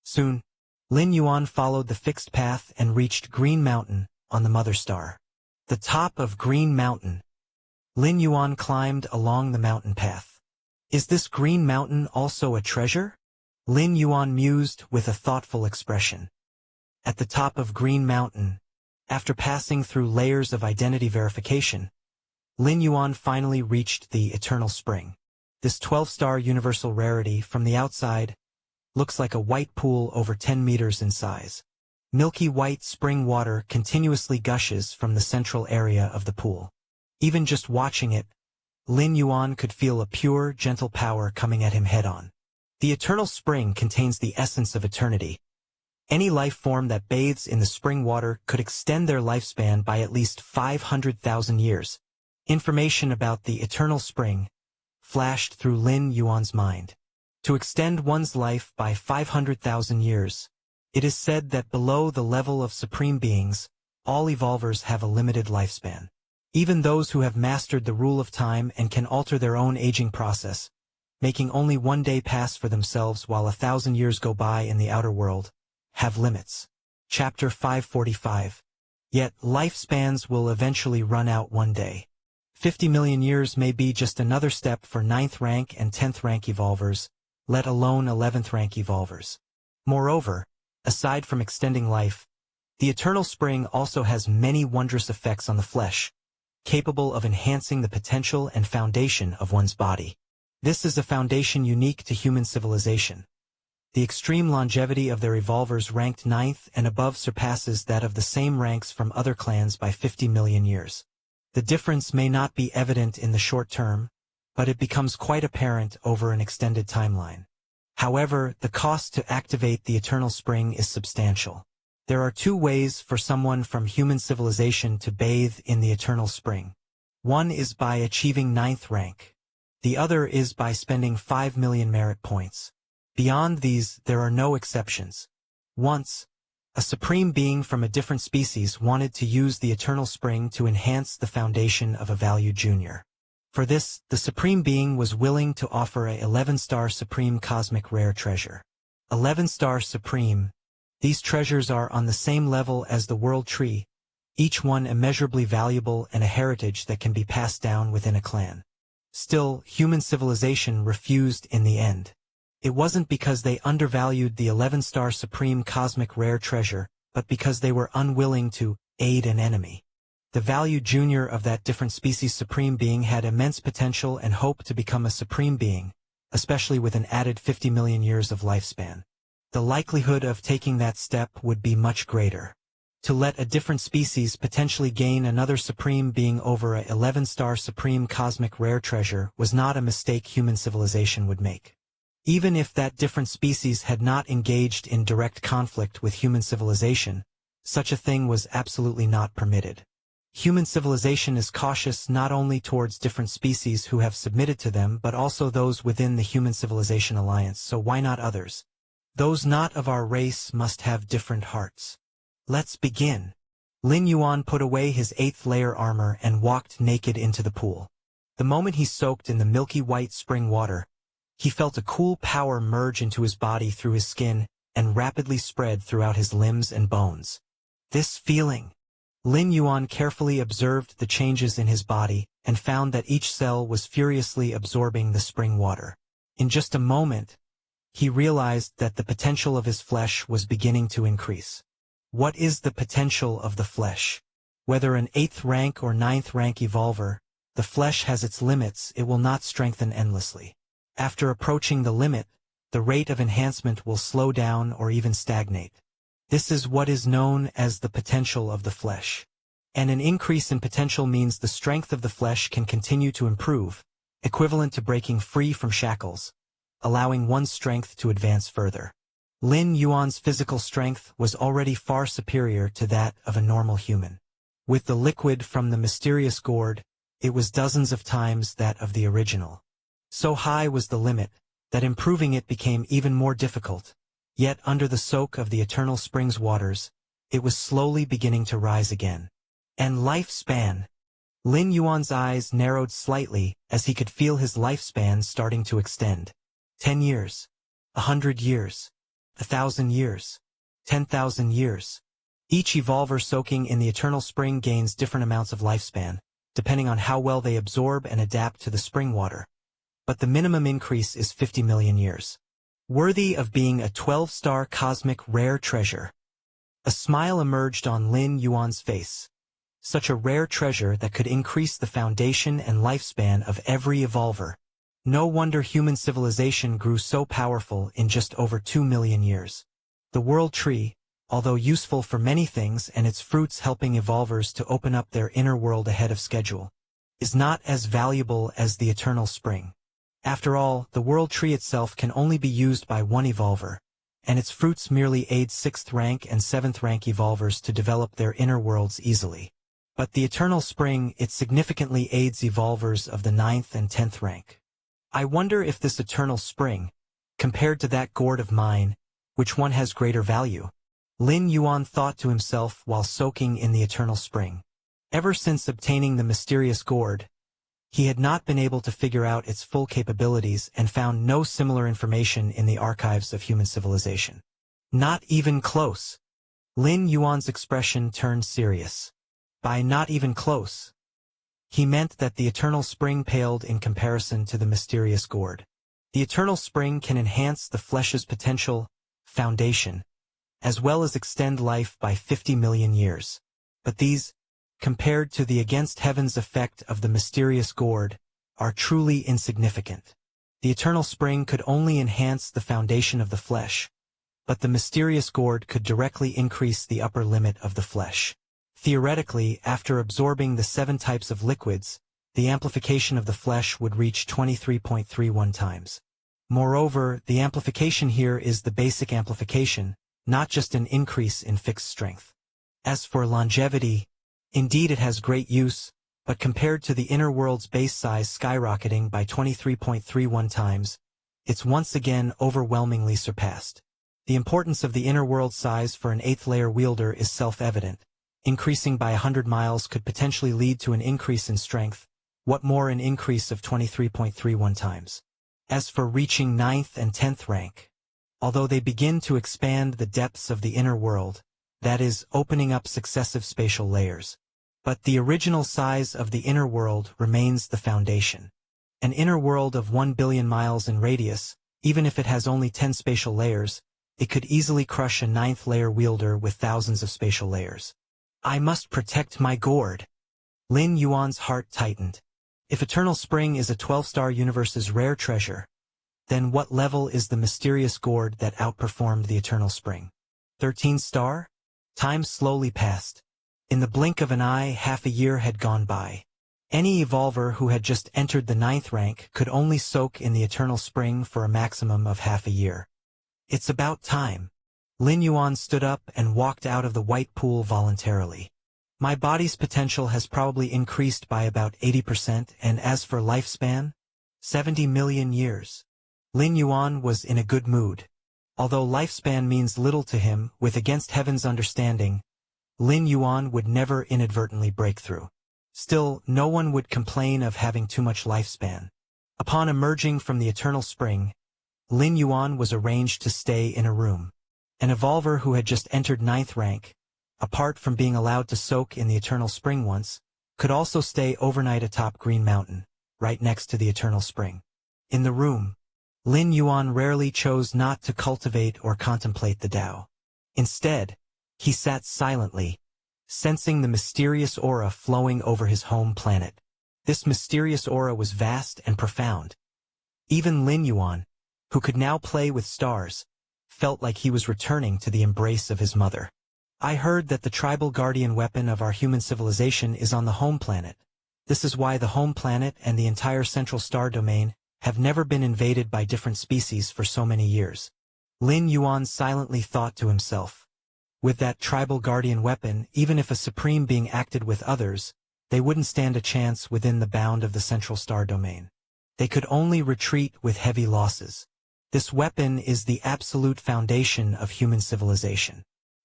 Soon, Lin Yuan followed the fixed path and reached Green Mountain on the Mother Star. The top of Green Mountain. Lin Yuan climbed along the mountain path. "Is this Green Mountain also a treasure?" Lin Yuan mused with a thoughtful expression. At the top of Green Mountain, after passing through layers of identity verification, Lin Yuan finally reached the Eternal Spring. This 12-star universal rarity from the outside looks like a white pool over 10 meters in size. Milky white spring water continuously gushes from the central area of the pool. Even just watching it, Lin Yuan could feel a pure, gentle power coming at him head-on. The Eternal Spring contains the essence of eternity. Any life form that bathes in the spring water could extend their lifespan by at least 500,000 years. Information about the Eternal Spring flashed through Lin Yuan's mind. To extend one's life by 500,000 years, it is said that below the level of supreme beings, all evolvers have a limited lifespan. Even those who have mastered the rule of time and can alter their own aging process, making only one day pass for themselves while 1,000 years go by in the outer world, have limits. Chapter 545. Yet lifespans will eventually run out one day. 50 million years may be just another step for 9th rank and 10th rank evolvers, let alone 11th rank evolvers. Moreover, aside from extending life, the Eternal Spring also has many wondrous effects on the flesh, capable of enhancing the potential and foundation of one's body. This is a foundation unique to human civilization. The extreme longevity of their evolvers ranked 9th and above surpasses that of the same ranks from other clans by 50 million years. The difference may not be evident in the short term, but it becomes quite apparent over an extended timeline. However, the cost to activate the Eternal Spring is substantial. There are two ways for someone from human civilization to bathe in the Eternal Spring. One is by achieving 9th rank. The other is by spending 5 million merit points. Beyond these, there are no exceptions. Once, A supreme being from a different species wanted to use the eternal spring to enhance the foundation of a valued junior. For this, the supreme being was willing to offer a 11-star supreme cosmic rare treasure. 11-star supreme. These treasures are on the same level as the world tree, each one immeasurably valuable and a heritage that can be passed down within a clan. Still, human civilization refused in the end. It wasn't because they undervalued the 11-star supreme cosmic rare treasure, but because they were unwilling to aid an enemy. The valued junior of that different species supreme being had immense potential and hope to become a supreme being, especially with an added 50 million years of lifespan. The likelihood of taking that step would be much greater. To let a different species potentially gain another supreme being over a 11-star supreme cosmic rare treasure was not a mistake human civilization would make. Even if that different species had not engaged in direct conflict with human civilization, such a thing was absolutely not permitted. Human civilization is cautious not only towards different species who have submitted to them but also those within the human civilization alliance, so why not others? Those not of our race must have different hearts. Let's begin. Lin Yuan put away his 8th layer armor and walked naked into the pool. The moment he soaked in the milky white spring water, he felt a cool power merge into his body through his skin and rapidly spread throughout his limbs and bones. This feeling. Lin Yuan carefully observed the changes in his body and found that each cell was furiously absorbing the spring water. In just a moment, he realized that the potential of his flesh was beginning to increase. What is the potential of the flesh? Whether an 8th rank or 9th rank evolver, the flesh has its limits, it will not strengthen endlessly. After approaching the limit, the rate of enhancement will slow down or even stagnate. This is what is known as the potential of the flesh. And an increase in potential means the strength of the flesh can continue to improve, equivalent to breaking free from shackles, allowing one's strength to advance further. Lin Yuan's physical strength was already far superior to that of a normal human. With the liquid from the mysterious gourd, it was dozens of times that of the original. So high was the limit, that improving it became even more difficult. Yet under the soak of the eternal spring's waters, it was slowly beginning to rise again. And lifespan. Lin Yuan's eyes narrowed slightly as he could feel his lifespan starting to extend. 10 years. 100 years. 1,000 years. 10,000 years. Each evolver soaking in the eternal spring gains different amounts of lifespan, depending on how well they absorb and adapt to the spring water. But the minimum increase is 50 million years. Worthy of being a 12-star cosmic rare treasure. A smile emerged on Lin Yuan's face. Such a rare treasure that could increase the foundation and lifespan of every evolver. No wonder human civilization grew so powerful in just over 2 million years. The world tree, although useful for many things and its fruits helping evolvers to open up their inner world ahead of schedule, is not as valuable as the eternal spring. After all, the world tree itself can only be used by one evolver, and its fruits merely aid 6th rank and 7th rank evolvers to develop their inner worlds easily. But the eternal spring, it significantly aids evolvers of the 9th and 10th rank. I wonder if this eternal spring, compared to that gourd of mine, which one has greater value? Lin Yuan thought to himself while soaking in the eternal spring. Ever since obtaining the mysterious gourd, he had not been able to figure out its full capabilities and found no similar information in the archives of human civilization. Not even close. Lin Yuan's expression turned serious. By not even close, he meant that the eternal spring paled in comparison to the mysterious gourd. The eternal spring can enhance the flesh's potential, foundation, as well as extend life by 50 million years. But these, compared to the against heaven's effect of the mysterious gourd, are truly insignificant. The eternal spring could only enhance the foundation of the flesh, but the mysterious gourd could directly increase the upper limit of the flesh. Theoretically, after absorbing the 7 types of liquids, the amplification of the flesh would reach 23.31 times. Moreover, the amplification here is the basic amplification, not just an increase in fixed strength. As for longevity, indeed it has great use, but compared to the inner world's base size skyrocketing by 23.31 times, it's once again overwhelmingly surpassed. The importance of the inner world size for an 8th layer wielder is self-evident. Increasing by 100 miles could potentially lead to an increase in strength, what more an increase of 23.31 times. As for reaching 9th and 10th rank, although they begin to expand the depths of the inner world, that is, opening up successive spatial layers. But the original size of the inner world remains the foundation. An inner world of 1 billion miles in radius, even if it has only 10 spatial layers, it could easily crush a 9th layer wielder with thousands of spatial layers. I must protect my gourd. Lin Yuan's heart tightened. If Eternal Spring is a 12-star universe's rare treasure, then what level is the mysterious gourd that outperformed the Eternal Spring? 13-star? Time slowly passed. In the blink of an eye, half a year had gone by. Any evolver who had just entered the 9th rank could only soak in the Eternal Spring for a maximum of half a year. It's about time. Lin Yuan stood up and walked out of the white pool voluntarily. My body's potential has probably increased by about 80%, and as for lifespan, 70 million years. Lin Yuan was in a good mood. Although lifespan means little to him, with Against Heaven's understanding, Lin Yuan would never inadvertently break through. Still, no one would complain of having too much lifespan. Upon emerging from the Eternal Spring, Lin Yuan was arranged to stay in a room. An evolver who had just entered 9th rank, apart from being allowed to soak in the Eternal Spring once, could also stay overnight atop Green Mountain, right next to the Eternal Spring. In the room, Lin Yuan rarely chose not to cultivate or contemplate the Tao. Instead, he sat silently, sensing the mysterious aura flowing over his home planet. This mysterious aura was vast and profound. Even Lin Yuan, who could now play with stars, felt like he was returning to the embrace of his mother. I heard that the tribal guardian weapon of our human civilization is on the home planet. This is why the home planet and the entire central star domain have never been invaded by different species for so many years. Lin Yuan silently thought to himself. With that tribal guardian weapon, even if a supreme being acted with others, they wouldn't stand a chance within the bound of the central star domain. They could only retreat with heavy losses. This weapon is the absolute foundation of human civilization.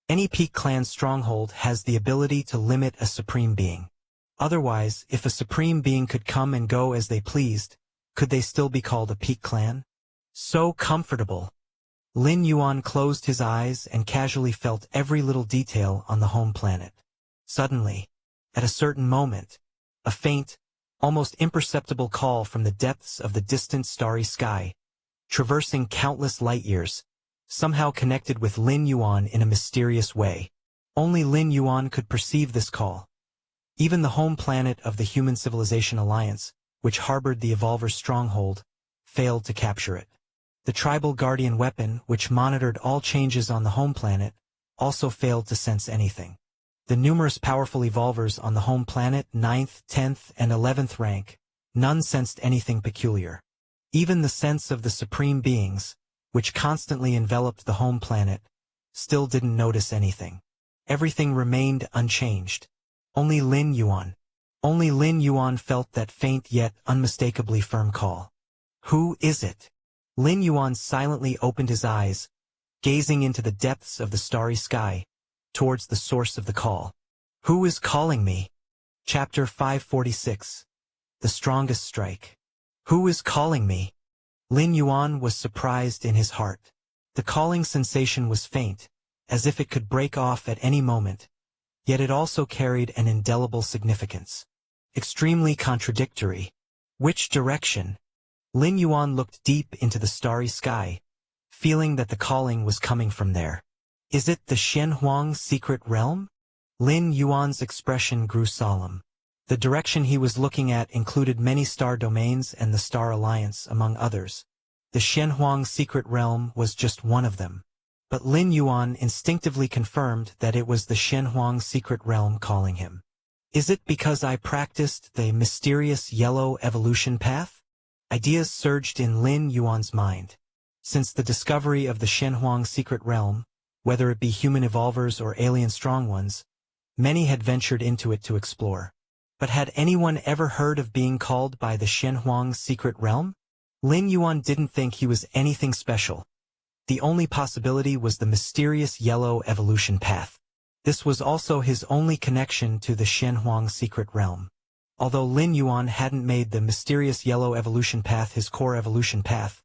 Any peak clan stronghold has the ability to limit a supreme being. Otherwise, if a supreme being could come and go as they pleased, could they still be called a peak clan? So comfortable. Lin Yuan closed his eyes and casually felt every little detail on the home planet. Suddenly, at a certain moment, a faint, almost imperceptible call from the depths of the distant starry sky, traversing countless light years, somehow connected with Lin Yuan in a mysterious way. Only Lin Yuan could perceive this call. Even the home planet of the Human Civilization Alliance, which harbored the Evolver's stronghold, failed to capture it. The tribal guardian weapon, which monitored all changes on the home planet, also failed to sense anything. The numerous powerful Evolvers on the home planet, 9th, 10th, and 11th rank, none sensed anything peculiar. Even the sense of the supreme beings, which constantly enveloped the home planet, still didn't notice anything. Everything remained unchanged. Only Lin Yuan felt that faint yet unmistakably firm call. Who is it? Lin Yuan silently opened his eyes, gazing into the depths of the starry sky, towards the source of the call. Who is calling me? Chapter 546. The Strongest Strike. Who is calling me? Lin Yuan was surprised in his heart. The calling sensation was faint, as if it could break off at any moment, yet it also carried an indelible significance. Extremely contradictory. Which direction? Lin Yuan looked deep into the starry sky, feeling that the calling was coming from there. Is it the Shenhuang secret realm? Lin Yuan's expression grew solemn. The direction he was looking at included many star domains and the Star Alliance, among others. The Shenhuang secret realm was just one of them. But Lin Yuan instinctively confirmed that it was the Shenhuang secret realm calling him. Is it because I practiced the mysterious yellow evolution path? Ideas surged in Lin Yuan's mind. Since the discovery of the Shenhuang secret realm, whether it be human evolvers or alien strong ones, many had ventured into it to explore. But had anyone ever heard of being called by the Shenhuang secret realm? Lin Yuan didn't think he was anything special. The only possibility was the mysterious yellow evolution path. This was also his only connection to the Shenhuang secret realm. Although Lin Yuan hadn't made the mysterious yellow evolution path his core evolution path,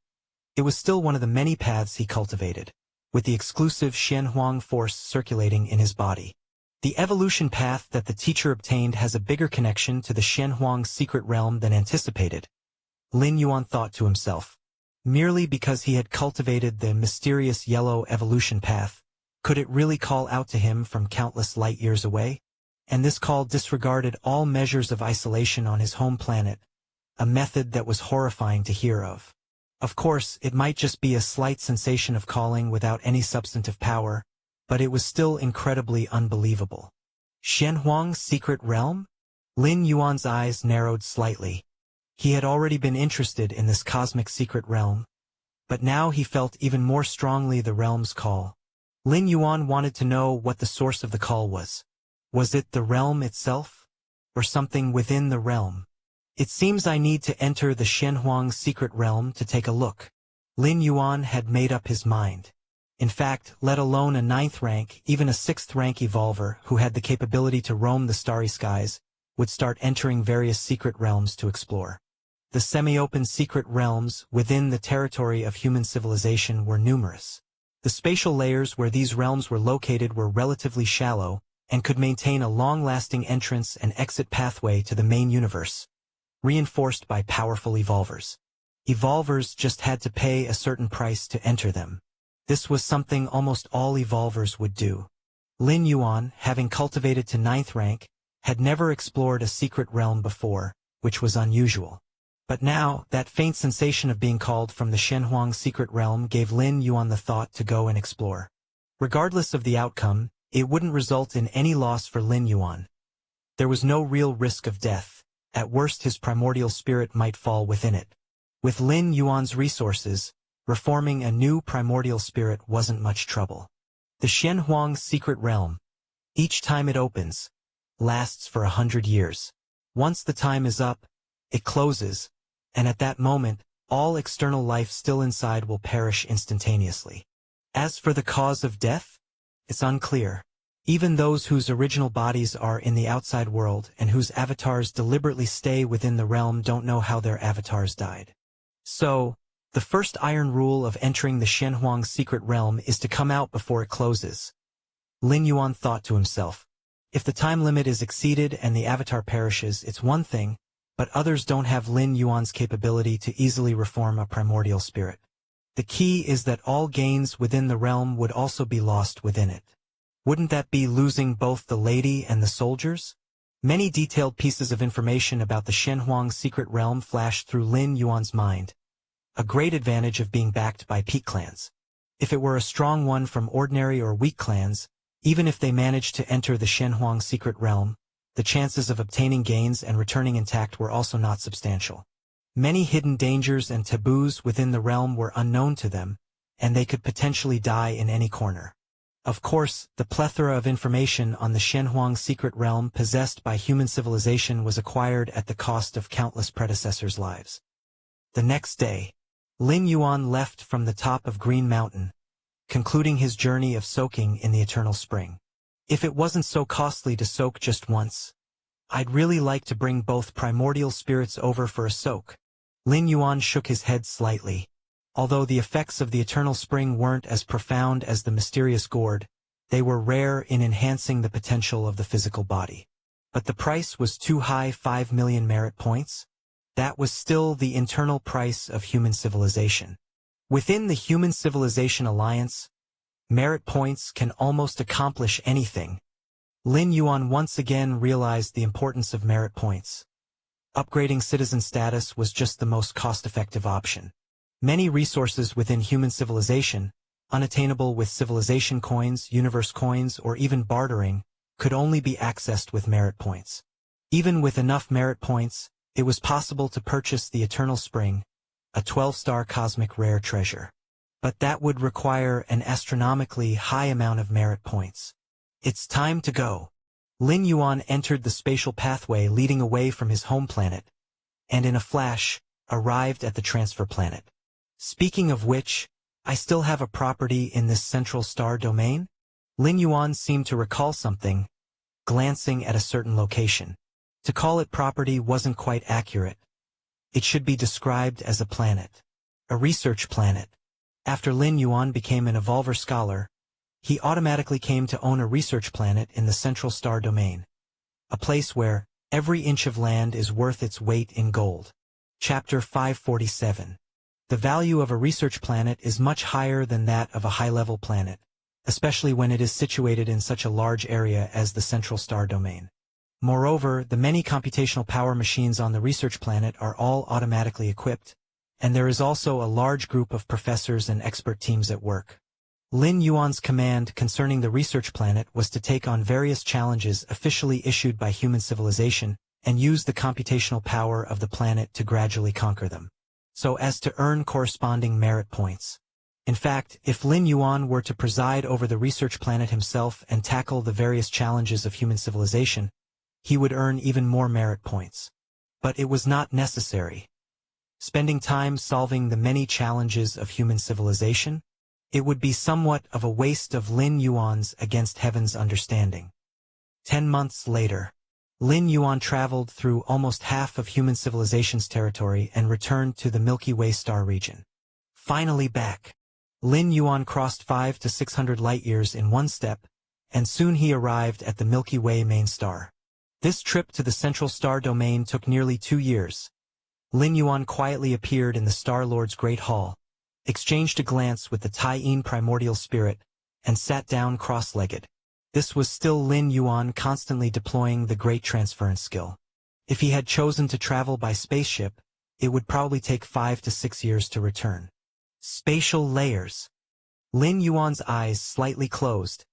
it was still one of the many paths he cultivated, with the exclusive Shenhuang force circulating in his body. The evolution path that the teacher obtained has a bigger connection to the Shenhuang secret realm than anticipated, Lin Yuan thought to himself. Merely because he had cultivated the mysterious yellow evolution path, could it really call out to him from countless light years away? And this call disregarded all measures of isolation on his home planet, a method that was horrifying to hear of. Of course, it might just be a slight sensation of calling without any substantive power, but it was still incredibly unbelievable. Shenhuang's secret realm? Lin Yuan's eyes narrowed slightly. He had already been interested in this cosmic secret realm, but now he felt even more strongly the realm's call. Lin Yuan wanted to know what the source of the call was. Was it the realm itself? Or something within the realm? It seems I need to enter the Shenhuang secret realm to take a look. Lin Yuan had made up his mind. In fact, let alone a 9th rank, even a 6th rank evolver who had the capability to roam the starry skies, would start entering various secret realms to explore. The semi-open secret realms within the territory of human civilization were numerous. The spatial layers where these realms were located were relatively shallow, and could maintain a long-lasting entrance and exit pathway to the main universe, reinforced by powerful evolvers. Evolvers just had to pay a certain price to enter them. This was something almost all evolvers would do. Lin Yuan, having cultivated to 9th rank, had never explored a secret realm before, which was unusual. But now, that faint sensation of being called from the Shenhuang secret realm gave Lin Yuan the thought to go and explore. Regardless of the outcome, it wouldn't result in any loss for Lin Yuan. There was no real risk of death. At worst his primordial spirit might fall within it. With Lin Yuan's resources, reforming a new primordial spirit wasn't much trouble. The Shenhuang secret realm, each time it opens, lasts for 100 years. Once the time is up, it closes, and at that moment, all external life still inside will perish instantaneously. As for the cause of death, it's unclear. Even those whose original bodies are in the outside world and whose avatars deliberately stay within the realm don't know how their avatars died. So, the first iron rule of entering the Shenhuang secret realm is to come out before it closes. Lin Yuan thought to himself. If the time limit is exceeded and the avatar perishes, it's one thing, but others don't have Lin Yuan's capability to easily reform a primordial spirit. The key is that all gains within the realm would also be lost within it. Wouldn't that be losing both the lady and the soldiers? Many detailed pieces of information about the Shenhuang secret realm flashed through Lin Yuan's mind. A great advantage of being backed by peak clans. If it were a strong one from ordinary or weak clans, even if they managed to enter the Shenhuang secret realm, the chances of obtaining gains and returning intact were also not substantial. Many hidden dangers and taboos within the realm were unknown to them, and they could potentially die in any corner. Of course, the plethora of information on the Shenhuang secret realm possessed by human civilization was acquired at the cost of countless predecessors' lives. The next day, Lin Yuan left from the top of Green Mountain, concluding his journey of soaking in the eternal spring. If it wasn't so costly to soak just once, I'd really like to bring both primordial spirits over for a soak. Lin Yuan shook his head slightly. Although the effects of the eternal spring weren't as profound as the mysterious gourd, they were rare in enhancing the potential of the physical body. But the price was too high, 5 million merit points. That was still the internal price of human civilization. Within the Human Civilization Alliance, merit points can almost accomplish anything. Lin Yuan once again realized the importance of merit points. Upgrading citizen status was just the most cost-effective option. Many resources within human civilization, unattainable with civilization coins, universe coins, or even bartering, could only be accessed with merit points. Even with enough merit points, it was possible to purchase the Eternal Spring, a 12-star cosmic rare treasure. But that would require an astronomically high amount of merit points. It's time to go. Lin Yuan entered the spatial pathway leading away from his home planet, and in a flash, arrived at the transfer planet. Speaking of which, I still have a property in this central star domain? Lin Yuan seemed to recall something, glancing at a certain location. To call it property wasn't quite accurate. It should be described as a planet. A research planet. After Lin Yuan became an Evolver scholar, he automatically came to own a research planet in the central star domain. A place where every inch of land is worth its weight in gold. Chapter 547. The value of a research planet is much higher than that of a high-level planet, especially when it is situated in such a large area as the central star domain. Moreover, the many computational power machines on the research planet are all automatically equipped, and there is also a large group of professors and expert teams at work. Lin Yuan's command concerning the research planet was to take on various challenges officially issued by human civilization and use the computational power of the planet to gradually conquer them, so as to earn corresponding merit points. In fact, if Lin Yuan were to preside over the research planet himself and tackle the various challenges of human civilization, he would earn even more merit points. But it was not necessary. Spending time solving the many challenges of human civilization? It would be somewhat of a waste of Lin Yuan's against heaven's understanding. 10 months later, Lin Yuan traveled through almost half of human civilization's territory and returned to the Milky Way star region. Finally back, Lin Yuan crossed 500 to 600 light-years in one step, and soon he arrived at the Milky Way main star. This trip to the central star domain took nearly 2 years. Lin Yuan quietly appeared in the Star Lord's Great Hall, exchanged a glance with the Tai-Yin primordial spirit, and sat down cross-legged. This was still Lin Yuan constantly deploying the great transference skill. If he had chosen to travel by spaceship, it would probably take 5 to 6 years to return. Spatial layers. Lin Yuan's eyes slightly closed,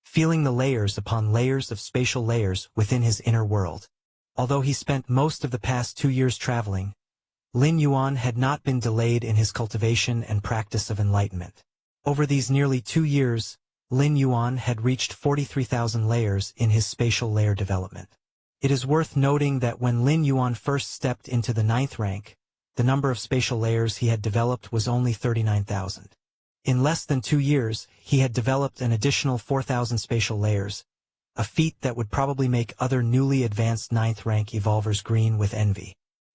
feeling the layers upon layers of spatial layers within his inner world. Although he spent most of the past 2 years traveling, Lin Yuan had not been delayed in his cultivation and practice of enlightenment. Over these nearly 2 years, Lin Yuan had reached 43,000 layers in his spatial layer development. It is worth noting that when Lin Yuan first stepped into the 9th rank, the number of spatial layers he had developed was only 39,000. In less than 2 years, he had developed an additional 4,000 spatial layers, a feat that would probably make other newly advanced 9th rank evolvers green with envy.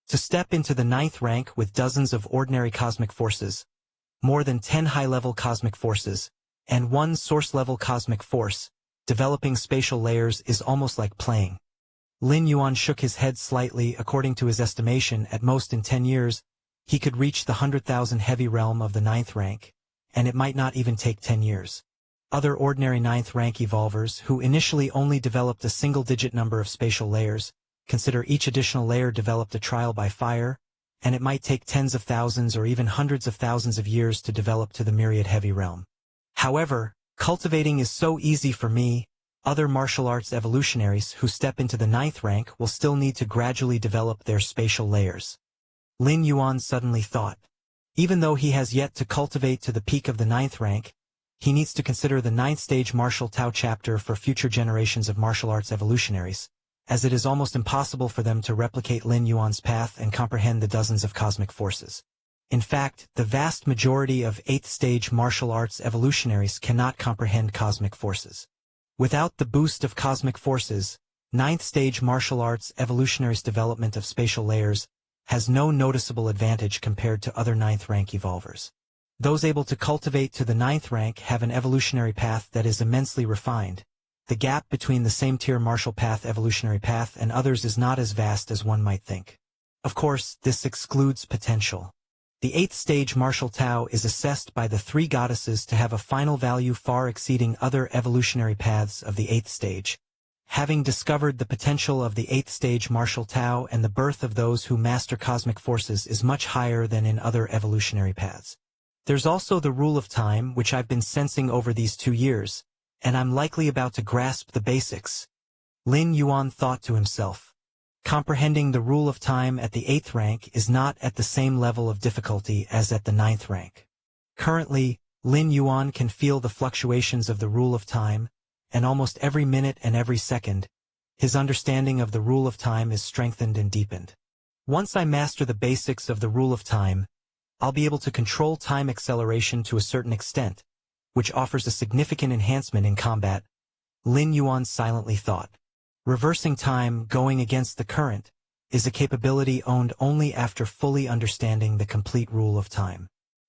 To step into the 9th rank with dozens of ordinary cosmic forces, more than 10 high-level cosmic forces, and 1 source-level cosmic force, developing spatial layers is almost like playing. Lin Yuan shook his head slightly. According to his estimation, at most in 10 years, he could reach the 100,000 heavy realm of the 9th rank, and it might not even take 10 years. Other ordinary 9th rank evolvers, who initially only developed a single-digit number of spatial layers, consider each additional layer developed a trial by fire, and it might take tens of thousands or even hundreds of thousands of years to develop to the myriad heavy realm. However, cultivating is so easy for me. Other martial arts evolutionaries who step into the 9th rank will still need to gradually develop their spatial layers. Lin Yuan suddenly thought. Even though he has yet to cultivate to the peak of the 9th rank, he needs to consider the 9th stage martial Tao chapter for future generations of martial arts evolutionaries, as it is almost impossible for them to replicate Lin Yuan's path and comprehend the dozens of cosmic forces. In fact, the vast majority of 8th stage martial arts evolutionaries cannot comprehend cosmic forces. Without the boost of cosmic forces, 9th stage martial arts evolutionaries' development of spatial layers has no noticeable advantage compared to other 9th rank evolvers. Those able to cultivate to the 9th rank have an evolutionary path that is immensely refined. The gap between the same tier martial path evolutionary path and others is not as vast as one might think. Of course, this excludes potential. The 8th stage martial Tao is assessed by the 3 goddesses to have a final value far exceeding other evolutionary paths of the 8th stage. Having discovered the potential of the 8th stage martial Tao and the birth of those who master cosmic forces is much higher than in other evolutionary paths. There's also the rule of time, which I've been sensing over these 2 years, and I'm likely about to grasp the basics. Lin Yuan thought to himself. Comprehending the rule of time at the 8th rank is not at the same level of difficulty as at the 9th rank. Currently, Lin Yuan can feel the fluctuations of the rule of time, and almost every minute and every second, his understanding of the rule of time is strengthened and deepened. Once I master the basics of the rule of time, I'll be able to control time acceleration to a certain extent, which offers a significant enhancement in combat, Lin Yuan silently thought. Reversing time, going against the current, is a capability owned only after fully understanding the complete rule of time.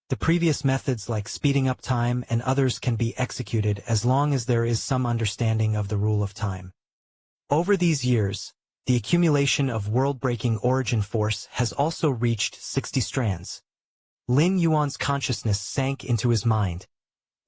The previous methods like speeding up time and others can be executed as long as there is some understanding of the rule of time. Over these years, the accumulation of world-breaking origin force has also reached 60 strands. Lin Yuan's consciousness sank into his mind,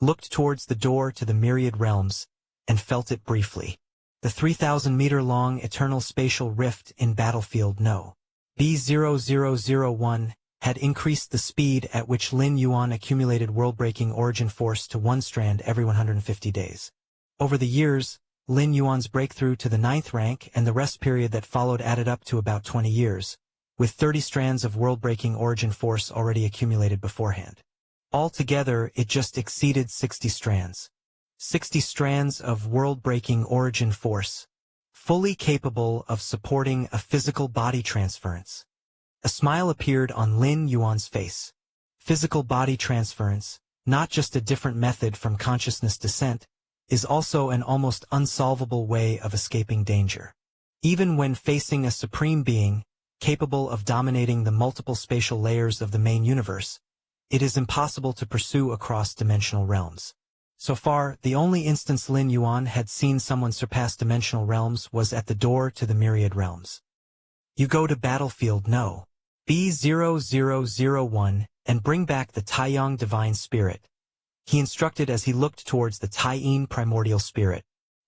looked towards the door to the myriad realms, and felt it briefly. The 3,000-meter-long eternal spatial rift in Battlefield No. B0001 had increased the speed at which Lin Yuan accumulated world-breaking origin force to 1 strand every 150 days. Over the years, Lin Yuan's breakthrough to the 9th rank and the rest period that followed added up to about 20 years, with 30 strands of world-breaking origin force already accumulated beforehand. Altogether, it just exceeded 60 strands. 60 strands of world-breaking origin force, fully capable of supporting a physical body transference. A smile appeared on Lin Yuan's face. Physical body transference, not just a different method from consciousness descent, is also an almost unsolvable way of escaping danger. Even when facing a supreme being, capable of dominating the multiple spatial layers of the main universe, it is impossible to pursue across dimensional realms. So far, the only instance Lin Yuan had seen someone surpass dimensional realms was at the door to the myriad realms. You go to Battlefield No. B0001 and bring back the Taiyang Divine Spirit, he instructed as he looked towards the Taiyin Primordial Spirit.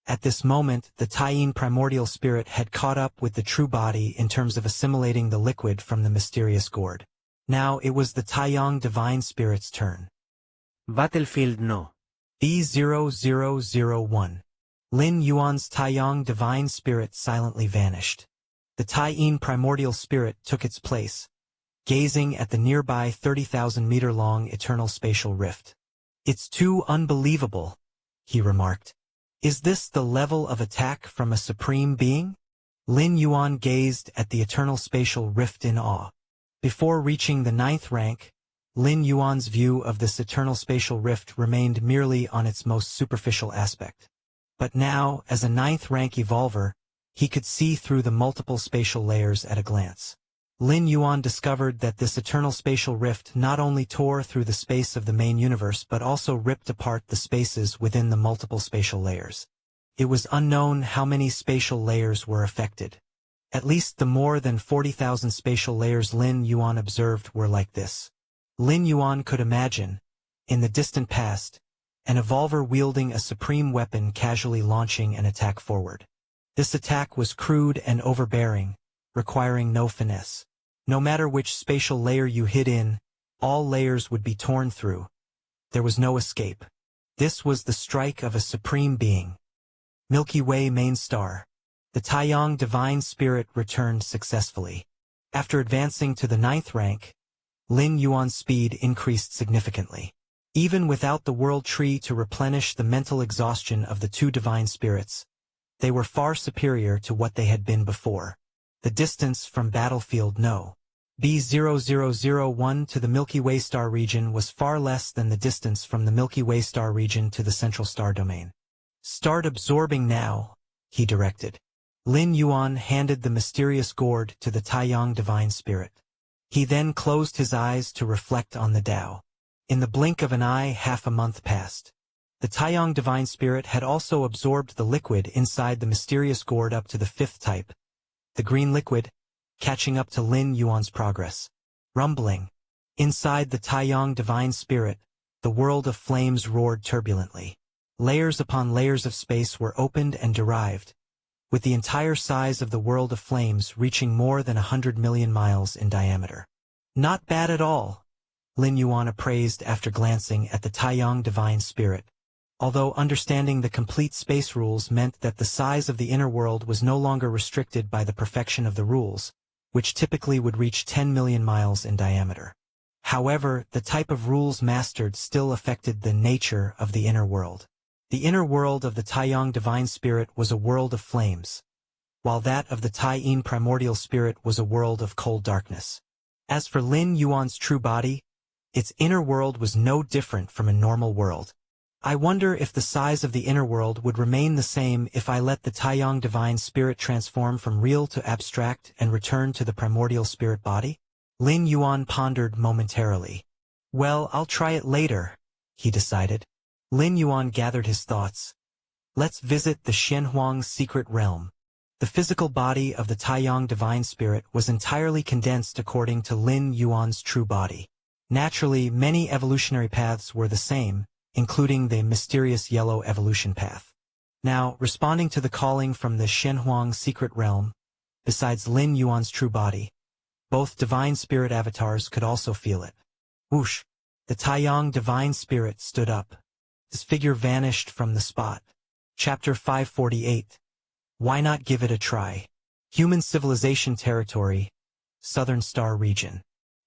At this moment, the Taiyin Primordial Spirit had caught up with the true body in terms of assimilating the liquid from the mysterious gourd. Now it was the Taiyang Divine Spirit's turn. Battlefield No. B0001. Lin Yuan's Taiyang Divine Spirit silently vanished. The Taiyin Primordial Spirit took its place, gazing at the nearby 30,000-meter-long eternal spatial rift. "It's too unbelievable," he remarked. "Is this the level of attack from a supreme being?" Lin Yuan gazed at the eternal spatial rift in awe. Before reaching the 9th rank, Lin Yuan's view of this eternal spatial rift remained merely on its most superficial aspect. But now, as a 9th rank evolver, he could see through the multiple spatial layers at a glance. Lin Yuan discovered that this eternal spatial rift not only tore through the space of the main universe but also ripped apart the spaces within the multiple spatial layers. It was unknown how many spatial layers were affected. At least the more than 40,000 spatial layers Lin Yuan observed were like this. Lin Yuan could imagine, in the distant past, an evolver wielding a supreme weapon casually launching an attack forward. This attack was crude and overbearing, requiring no finesse. No matter which spatial layer you hid in, all layers would be torn through. There was no escape. This was the strike of a supreme being. Milky Way main star. The Taiyang Divine Spirit returned successfully. After advancing to the 9th rank, Lin Yuan's speed increased significantly. Even without the world tree to replenish the mental exhaustion of the two divine spirits, they were far superior to what they had been before. The distance from Battlefield No. B0001 to the Milky Way star region was far less than the distance from the Milky Way star region to the central star domain. "Start absorbing now," he directed. Lin Yuan handed the mysterious gourd to the Taiyang Divine Spirit. He then closed his eyes to reflect on the Tao. In the blink of an eye, half a month passed. The Taiyang Divine Spirit had also absorbed the liquid inside the mysterious gourd up to the 5th type, the green liquid, catching up to Lin Yuan's progress. Rumbling. Inside the Taiyang Divine Spirit, the world of flames roared turbulently. Layers upon layers of space were opened and derived, with the entire size of the world of flames reaching more than 100 million miles in diameter. "Not bad at all," Lin Yuan appraised after glancing at the Taiyang Divine Spirit. Although understanding the complete space rules meant that the size of the inner world was no longer restricted by the perfection of the rules, which typically would reach 10 million miles in diameter. However, the type of rules mastered still affected the nature of the inner world. The inner world of the Taiyang Divine Spirit was a world of flames, while that of the Taiyin Primordial Spirit was a world of cold darkness. As for Lin Yuan's true body, Its inner world was no different from a normal world. I wonder if the size of the inner world would remain the same if I let the Taiyang divine spirit transform from real to abstract and return to the primordial spirit body? Lin Yuan pondered momentarily. Well, I'll try it later, he decided. Lin Yuan gathered his thoughts. Let's visit the Shenhuang secret realm. The physical body of the Taiyang divine spirit was entirely condensed according to Lin Yuan's true body. Naturally, many evolutionary paths were the same, including the mysterious yellow evolution path. Now, responding to the calling from the Shenhuang secret realm, besides Lin Yuan's true body, both divine spirit avatars could also feel it. Whoosh! The Taiyang divine spirit stood up. His figure vanished from the spot. Chapter 548. Why not give it a try? Human civilization territory, Southern Star region.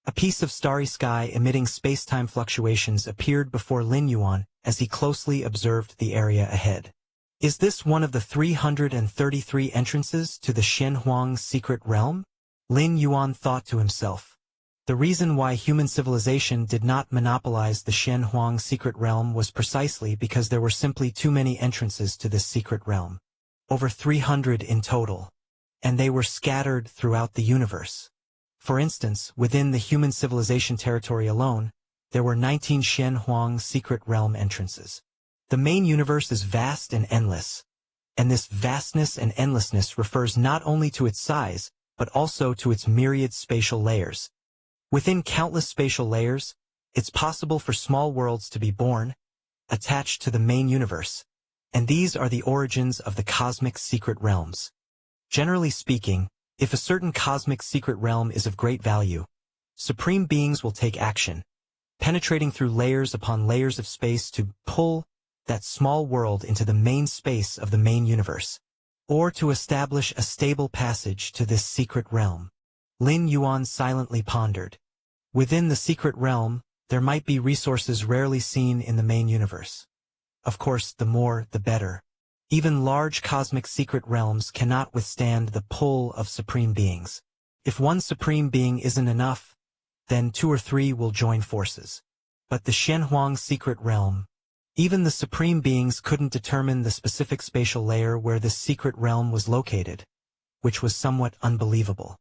A piece of starry sky emitting space-time fluctuations appeared before Lin Yuan as he closely observed the area ahead. Is this one of the 333 entrances to the Shenhuang secret realm? Lin Yuan thought to himself. The reason why human civilization did not monopolize the Shenhuang secret realm was precisely because there were simply too many entrances to this secret realm. Over 300 in total. And they were scattered throughout the universe. For instance, within the human civilization territory alone, there were 19 Shenhuang secret realm entrances. The main universe is vast and endless. And this vastness and endlessness refers not only to its size, but also to its myriad spatial layers. Within countless spatial layers, it's possible for small worlds to be born, attached to the main universe, and these are the origins of the cosmic secret realms. Generally speaking, if a certain cosmic secret realm is of great value, supreme beings will take action, penetrating through layers upon layers of space to pull that small world into the main space of the main universe, or to establish a stable passage to this secret realm. Lin Yuan silently pondered. Within the secret realm, there might be resources rarely seen in the main universe. Of course, the more, the better. Even large cosmic secret realms cannot withstand the pull of supreme beings. If one supreme being isn't enough, then 2 or 3 will join forces. But the Shenhuang secret realm, even the supreme beings couldn't determine the specific spatial layer where this secret realm was located, which was somewhat unbelievable.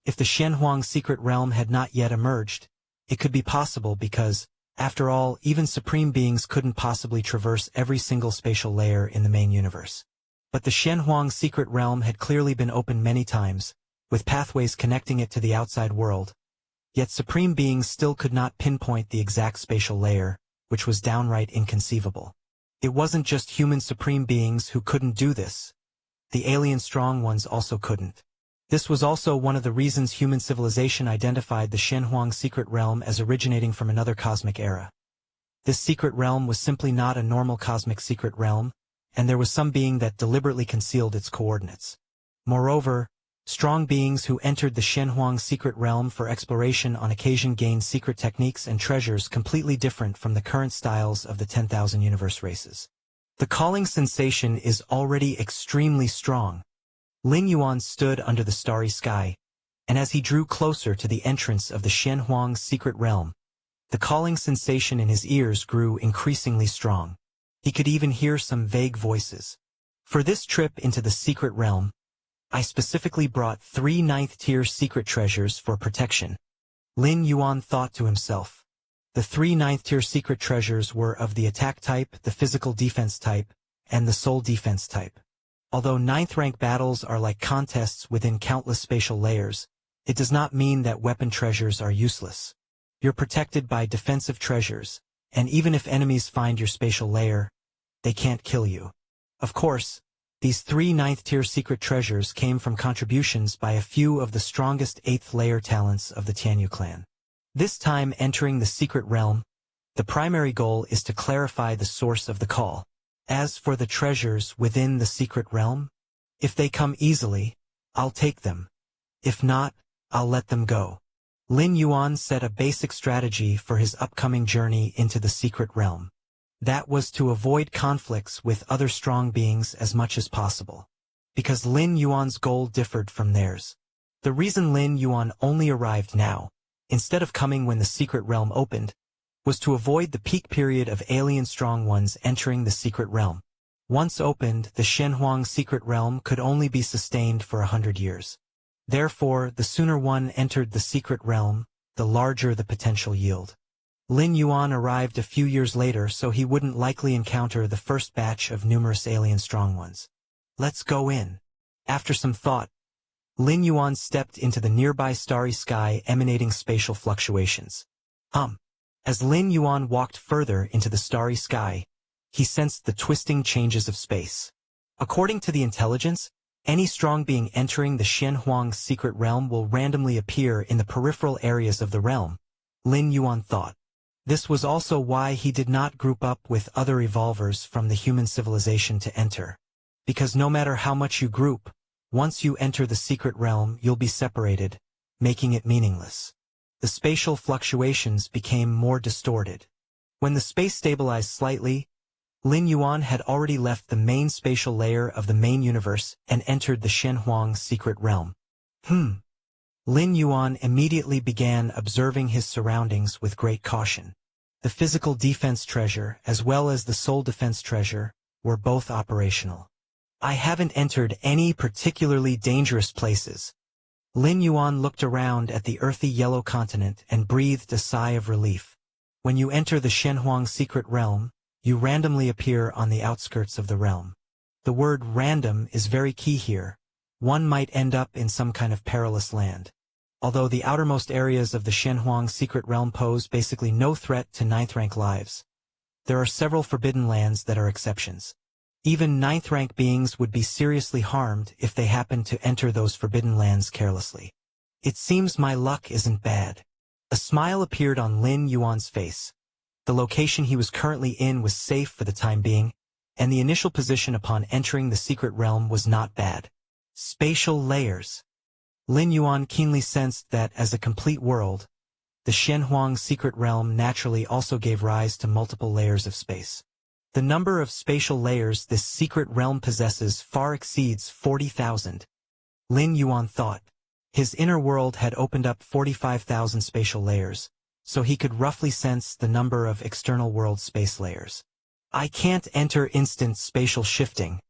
If the Shenhuang secret realm had not yet emerged, it could be possible because, after all, even supreme beings couldn't possibly traverse every single spatial layer in the main universe. But the Shenhuang secret realm had clearly been opened many times, with pathways connecting it to the outside world. Yet supreme beings still could not pinpoint the exact spatial layer, which was downright inconceivable. It wasn't just human supreme beings who couldn't do this. The alien strong ones also couldn't. This was also one of the reasons human civilization identified the Shenhuang secret realm as originating from another cosmic era. This secret realm was simply not a normal cosmic secret realm, and there was some being that deliberately concealed its coordinates. Moreover, strong beings who entered the Shenhuang secret realm for exploration on occasion gained secret techniques and treasures completely different from the current styles of the 10,000 universe races. The calling sensation is already extremely strong. Lin Yuan stood under the starry sky, and as he drew closer to the entrance of the Shenhuang secret realm, the calling sensation in his ears grew increasingly strong. He could even hear some vague voices. For this trip into the secret realm, I specifically brought 3 ninth-tier secret treasures for protection. Lin Yuan thought to himself. The 3 ninth-tier secret treasures were of the attack type, the physical defense type, and the soul defense type. Although 9th-rank battles are like contests within countless spatial layers, it does not mean that weapon treasures are useless. You're protected by defensive treasures, and even if enemies find your spatial layer, they can't kill you. Of course, these 3 ninth-tier secret treasures came from contributions by a few of the strongest 8th-layer talents of the Tianyu clan. This time entering the secret realm, the primary goal is to clarify the source of the call. As for the treasures within the secret realm, if they come easily, I'll take them. If not, I'll let them go. Lin Yuan set a basic strategy for his upcoming journey into the secret realm. That was to avoid conflicts with other strong beings as much as possible. Because Lin Yuan's goal differed from theirs. The reason Lin Yuan only arrived now, instead of coming when the secret realm opened, was to avoid the peak period of alien strong ones entering the secret realm. Once opened, the Shenhuang secret realm could only be sustained for 100 years. Therefore, the sooner one entered the secret realm, the larger the potential yield. Lin Yuan arrived a few years later, so he wouldn't likely encounter the first batch of numerous alien strong ones. Let's go in. After some thought, Lin Yuan stepped into the nearby starry sky emanating spatial fluctuations. As Lin Yuan walked further into the starry sky, he sensed the twisting changes of space. According to the intelligence, any strong being entering the Shenhuang secret realm will randomly appear in the peripheral areas of the realm, Lin Yuan thought. This was also why he did not group up with other evolvers from the human civilization to enter. Because no matter how much you group, once you enter the secret realm you'll be separated, making it meaningless. The spatial fluctuations became more distorted. When the space stabilized slightly, Lin Yuan had already left the main spatial layer of the main universe and entered the Shenhuang secret realm. Lin Yuan immediately began observing his surroundings with great caution. The physical defense treasure, as well as the soul defense treasure, were both operational. I haven't entered any particularly dangerous places. Lin Yuan looked around at the earthy yellow continent and breathed a sigh of relief. When you enter the Shenhuang secret realm, you randomly appear on the outskirts of the realm. The word random is very key here. One might end up in some kind of perilous land. Although the outermost areas of the Shenhuang secret realm pose basically no threat to 9th rank lives, there are several forbidden lands that are exceptions. Even 9th rank beings would be seriously harmed if they happened to enter those forbidden lands carelessly. It seems my luck isn't bad. A smile appeared on Lin Yuan's face. The location he was currently in was safe for the time being, and the initial position upon entering the secret realm was not bad. Spatial layers. Lin Yuan keenly sensed that as a complete world, the Shenhuang secret realm naturally also gave rise to multiple layers of space. The number of spatial layers this secret realm possesses far exceeds 40,000. Lin Yuan thought. His inner world had opened up 45,000 spatial layers, so he could roughly sense the number of external world space layers. I can't enter instant spatial shifting.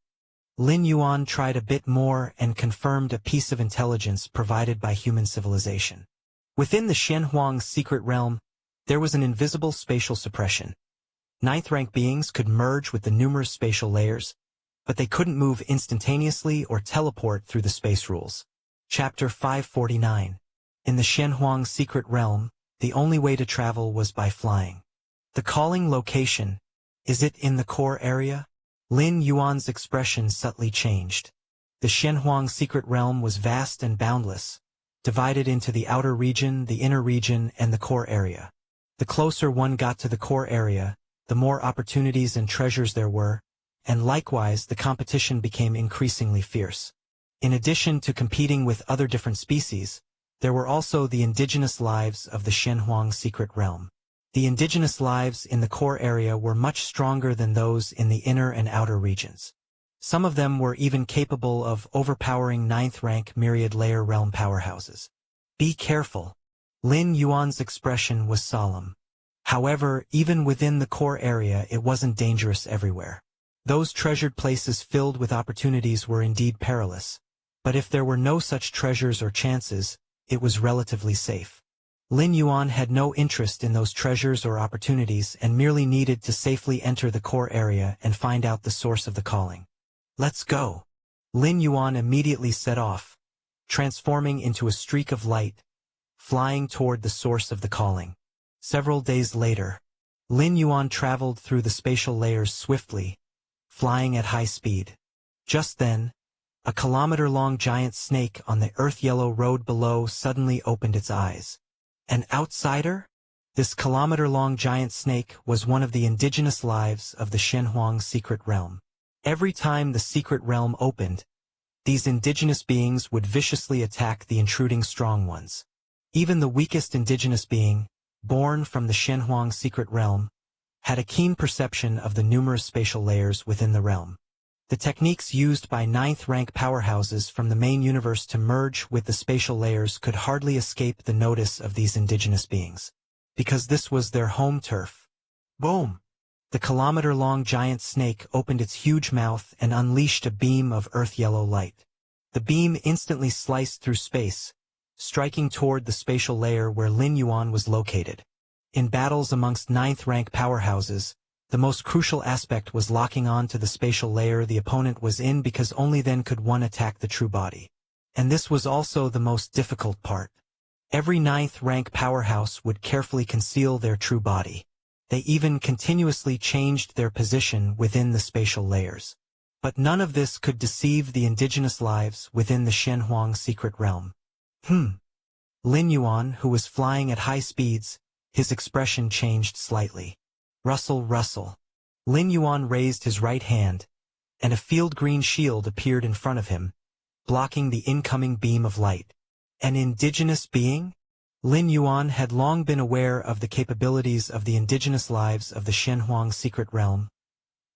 Lin Yuan tried a bit more and confirmed a piece of intelligence provided by human civilization. Within the Shenhuang secret realm, there was an invisible spatial suppression. 9th rank beings could merge with the numerous spatial layers, but they couldn't move instantaneously or teleport through the space rules. Chapter 549. In the Shenhuang secret realm, the only way to travel was by flying. The calling location, is it in the core area? Lin Yuan's expression subtly changed. The Shenhuang secret realm was vast and boundless, divided into the outer region, the inner region, and the core area. The closer one got to the core area, the more opportunities and treasures there were, and likewise the competition became increasingly fierce. In addition to competing with other different species, there were also the indigenous lives of the Shenhuang secret realm. The indigenous lives in the core area were much stronger than those in the inner and outer regions. Some of them were even capable of overpowering 9th rank myriad layer realm powerhouses. Be careful. Lin Yuan's expression was solemn. However, even within the core area it wasn't dangerous everywhere. Those treasured places filled with opportunities were indeed perilous, but if there were no such treasures or chances, it was relatively safe. Lin Yuan had no interest in those treasures or opportunities and merely needed to safely enter the core area and find out the source of the calling. Let's go. Lin Yuan immediately set off, transforming into a streak of light, flying toward the source of the calling. Several days later, Lin Yuan traveled through the spatial layers swiftly, flying at high speed. Just then, a kilometer-long giant snake on the earth-yellow road below suddenly opened its eyes. An outsider? This kilometer-long giant snake was one of the indigenous lives of the Shenhuang secret realm. Every time the secret realm opened, these indigenous beings would viciously attack the intruding strong ones. Even the weakest indigenous being, born from the Shenhuang secret realm, had a keen perception of the numerous spatial layers within the realm. The techniques used by 9th rank powerhouses from the main universe to merge with the spatial layers could hardly escape the notice of these indigenous beings. because this was their home turf. Boom! The kilometer-long giant snake opened its huge mouth and unleashed a beam of earth-yellow light. The beam instantly sliced through space, striking toward the spatial layer where Lin Yuan was located. In battles amongst ninth-rank powerhouses, the most crucial aspect was locking on to the spatial layer the opponent was in, because only then could one attack the true body. And this was also the most difficult part. Every ninth-rank powerhouse would carefully conceal their true body. They even continuously changed their position within the spatial layers. But none of this could deceive the indigenous lives within the Shenhuang secret realm. Lin Yuan, who was flying at high speeds, his expression changed slightly. Rustle. Lin Yuan raised his right hand, and a field-green shield appeared in front of him, blocking the incoming beam of light. An indigenous being? Lin Yuan had long been aware of the capabilities of the indigenous lives of the Shenhuang secret realm,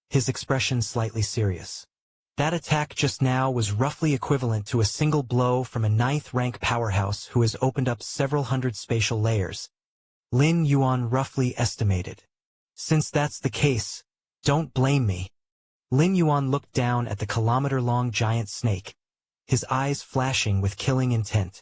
his expression slightly serious. That attack just now was roughly equivalent to a single blow from a ninth-rank powerhouse who has opened up several hundred spatial layers. Lin Yuan roughly estimated. Since that's the case, don't blame me. Lin Yuan looked down at the kilometer-long giant snake, his eyes flashing with killing intent.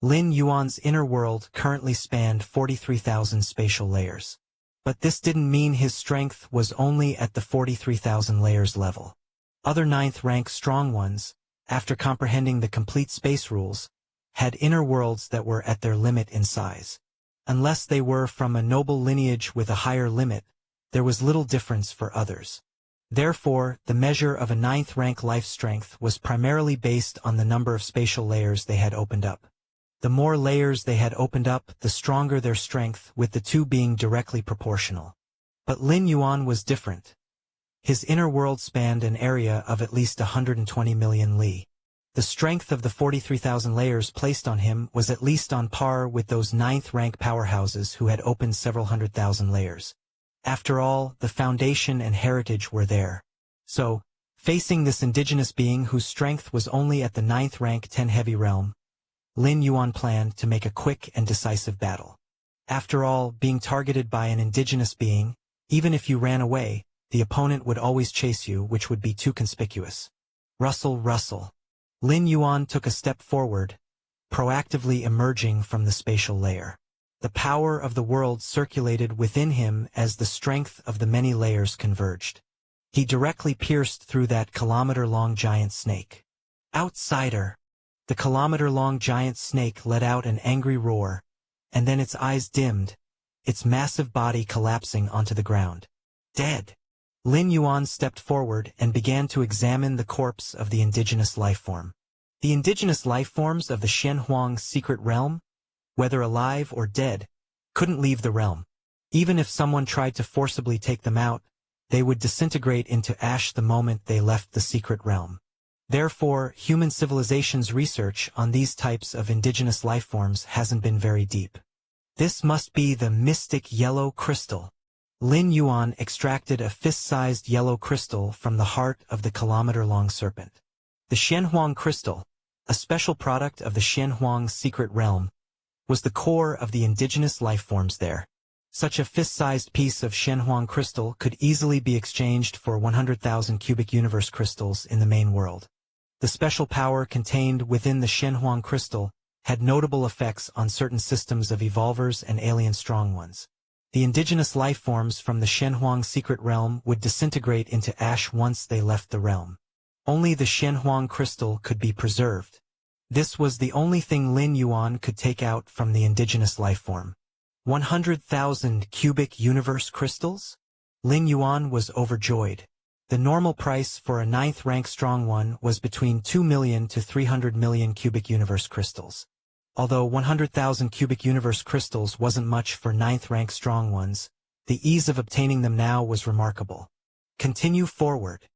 Lin Yuan's inner world currently spanned 43,000 spatial layers. But this didn't mean his strength was only at the 43,000 layers level. Other ninth-rank strong ones, after comprehending the complete space rules, had inner worlds that were at their limit in size. Unless they were from a noble lineage with a higher limit, there was little difference for others. Therefore, the measure of a ninth-rank life strength was primarily based on the number of spatial layers they had opened up. The more layers they had opened up, the stronger their strength, with the two being directly proportional. But Lin Yuan was different. His inner world spanned an area of at least 120 million li. The strength of the 43,000 layers placed on him was at least on par with those ninth-rank powerhouses who had opened several 100,000 layers. After all, the foundation and heritage were there. So, facing this indigenous being whose strength was only at the ninth-rank 10 heavy realm, Lin Yuan planned to make a quick and decisive battle. After all, being targeted by an indigenous being, even if you ran away, the opponent would always chase you, which would be too conspicuous. Rustle. Lin Yuan took a step forward, proactively emerging from the spatial layer. The power of the world circulated within him as the strength of the many layers converged. He directly pierced through that kilometer-long giant snake. Outsider! The kilometer-long giant snake let out an angry roar, and then its eyes dimmed, its massive body collapsing onto the ground. Dead! Lin Yuan stepped forward and began to examine the corpse of the indigenous lifeform. The indigenous lifeforms of the Shenhuang secret realm, whether alive or dead, couldn't leave the realm. Even if someone tried to forcibly take them out, they would disintegrate into ash the moment they left the secret realm. Therefore, human civilization's research on these types of indigenous lifeforms hasn't been very deep. This must be the mystic yellow crystal. Lin Yuan extracted a fist-sized yellow crystal from the heart of the kilometer-long serpent. The Shenhuang crystal, a special product of the Shenhuang secret realm, was the core of the indigenous lifeforms there. Such a fist-sized piece of Shenhuang crystal could easily be exchanged for 100,000 cubic universe crystals in the main world. The special power contained within the Shenhuang crystal had notable effects on certain systems of evolvers and alien strong ones. The indigenous lifeforms from the Shenhuang secret realm would disintegrate into ash once they left the realm. Only the Shenhuang crystal could be preserved. This was the only thing Lin Yuan could take out from the indigenous lifeform. 100,000 cubic universe crystals? Lin Yuan was overjoyed. The normal price for a ninth-rank strong one was between 2 million to 300 million cubic universe crystals. Although 100,000 cubic universe crystals wasn't much for ninth-rank strong ones, the ease of obtaining them now was remarkable. Continue forward.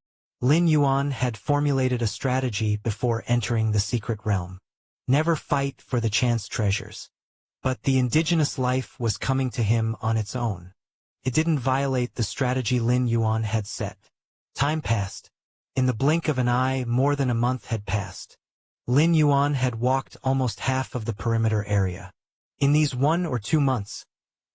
Lin Yuan had formulated a strategy before entering the secret realm. Never fight for the chance treasures. But the indigenous life was coming to him on its own. It didn't violate the strategy Lin Yuan had set. Time passed. In the blink of an eye, more than a month had passed. Lin Yuan had walked almost half of the perimeter area. In these 1 or 2 months,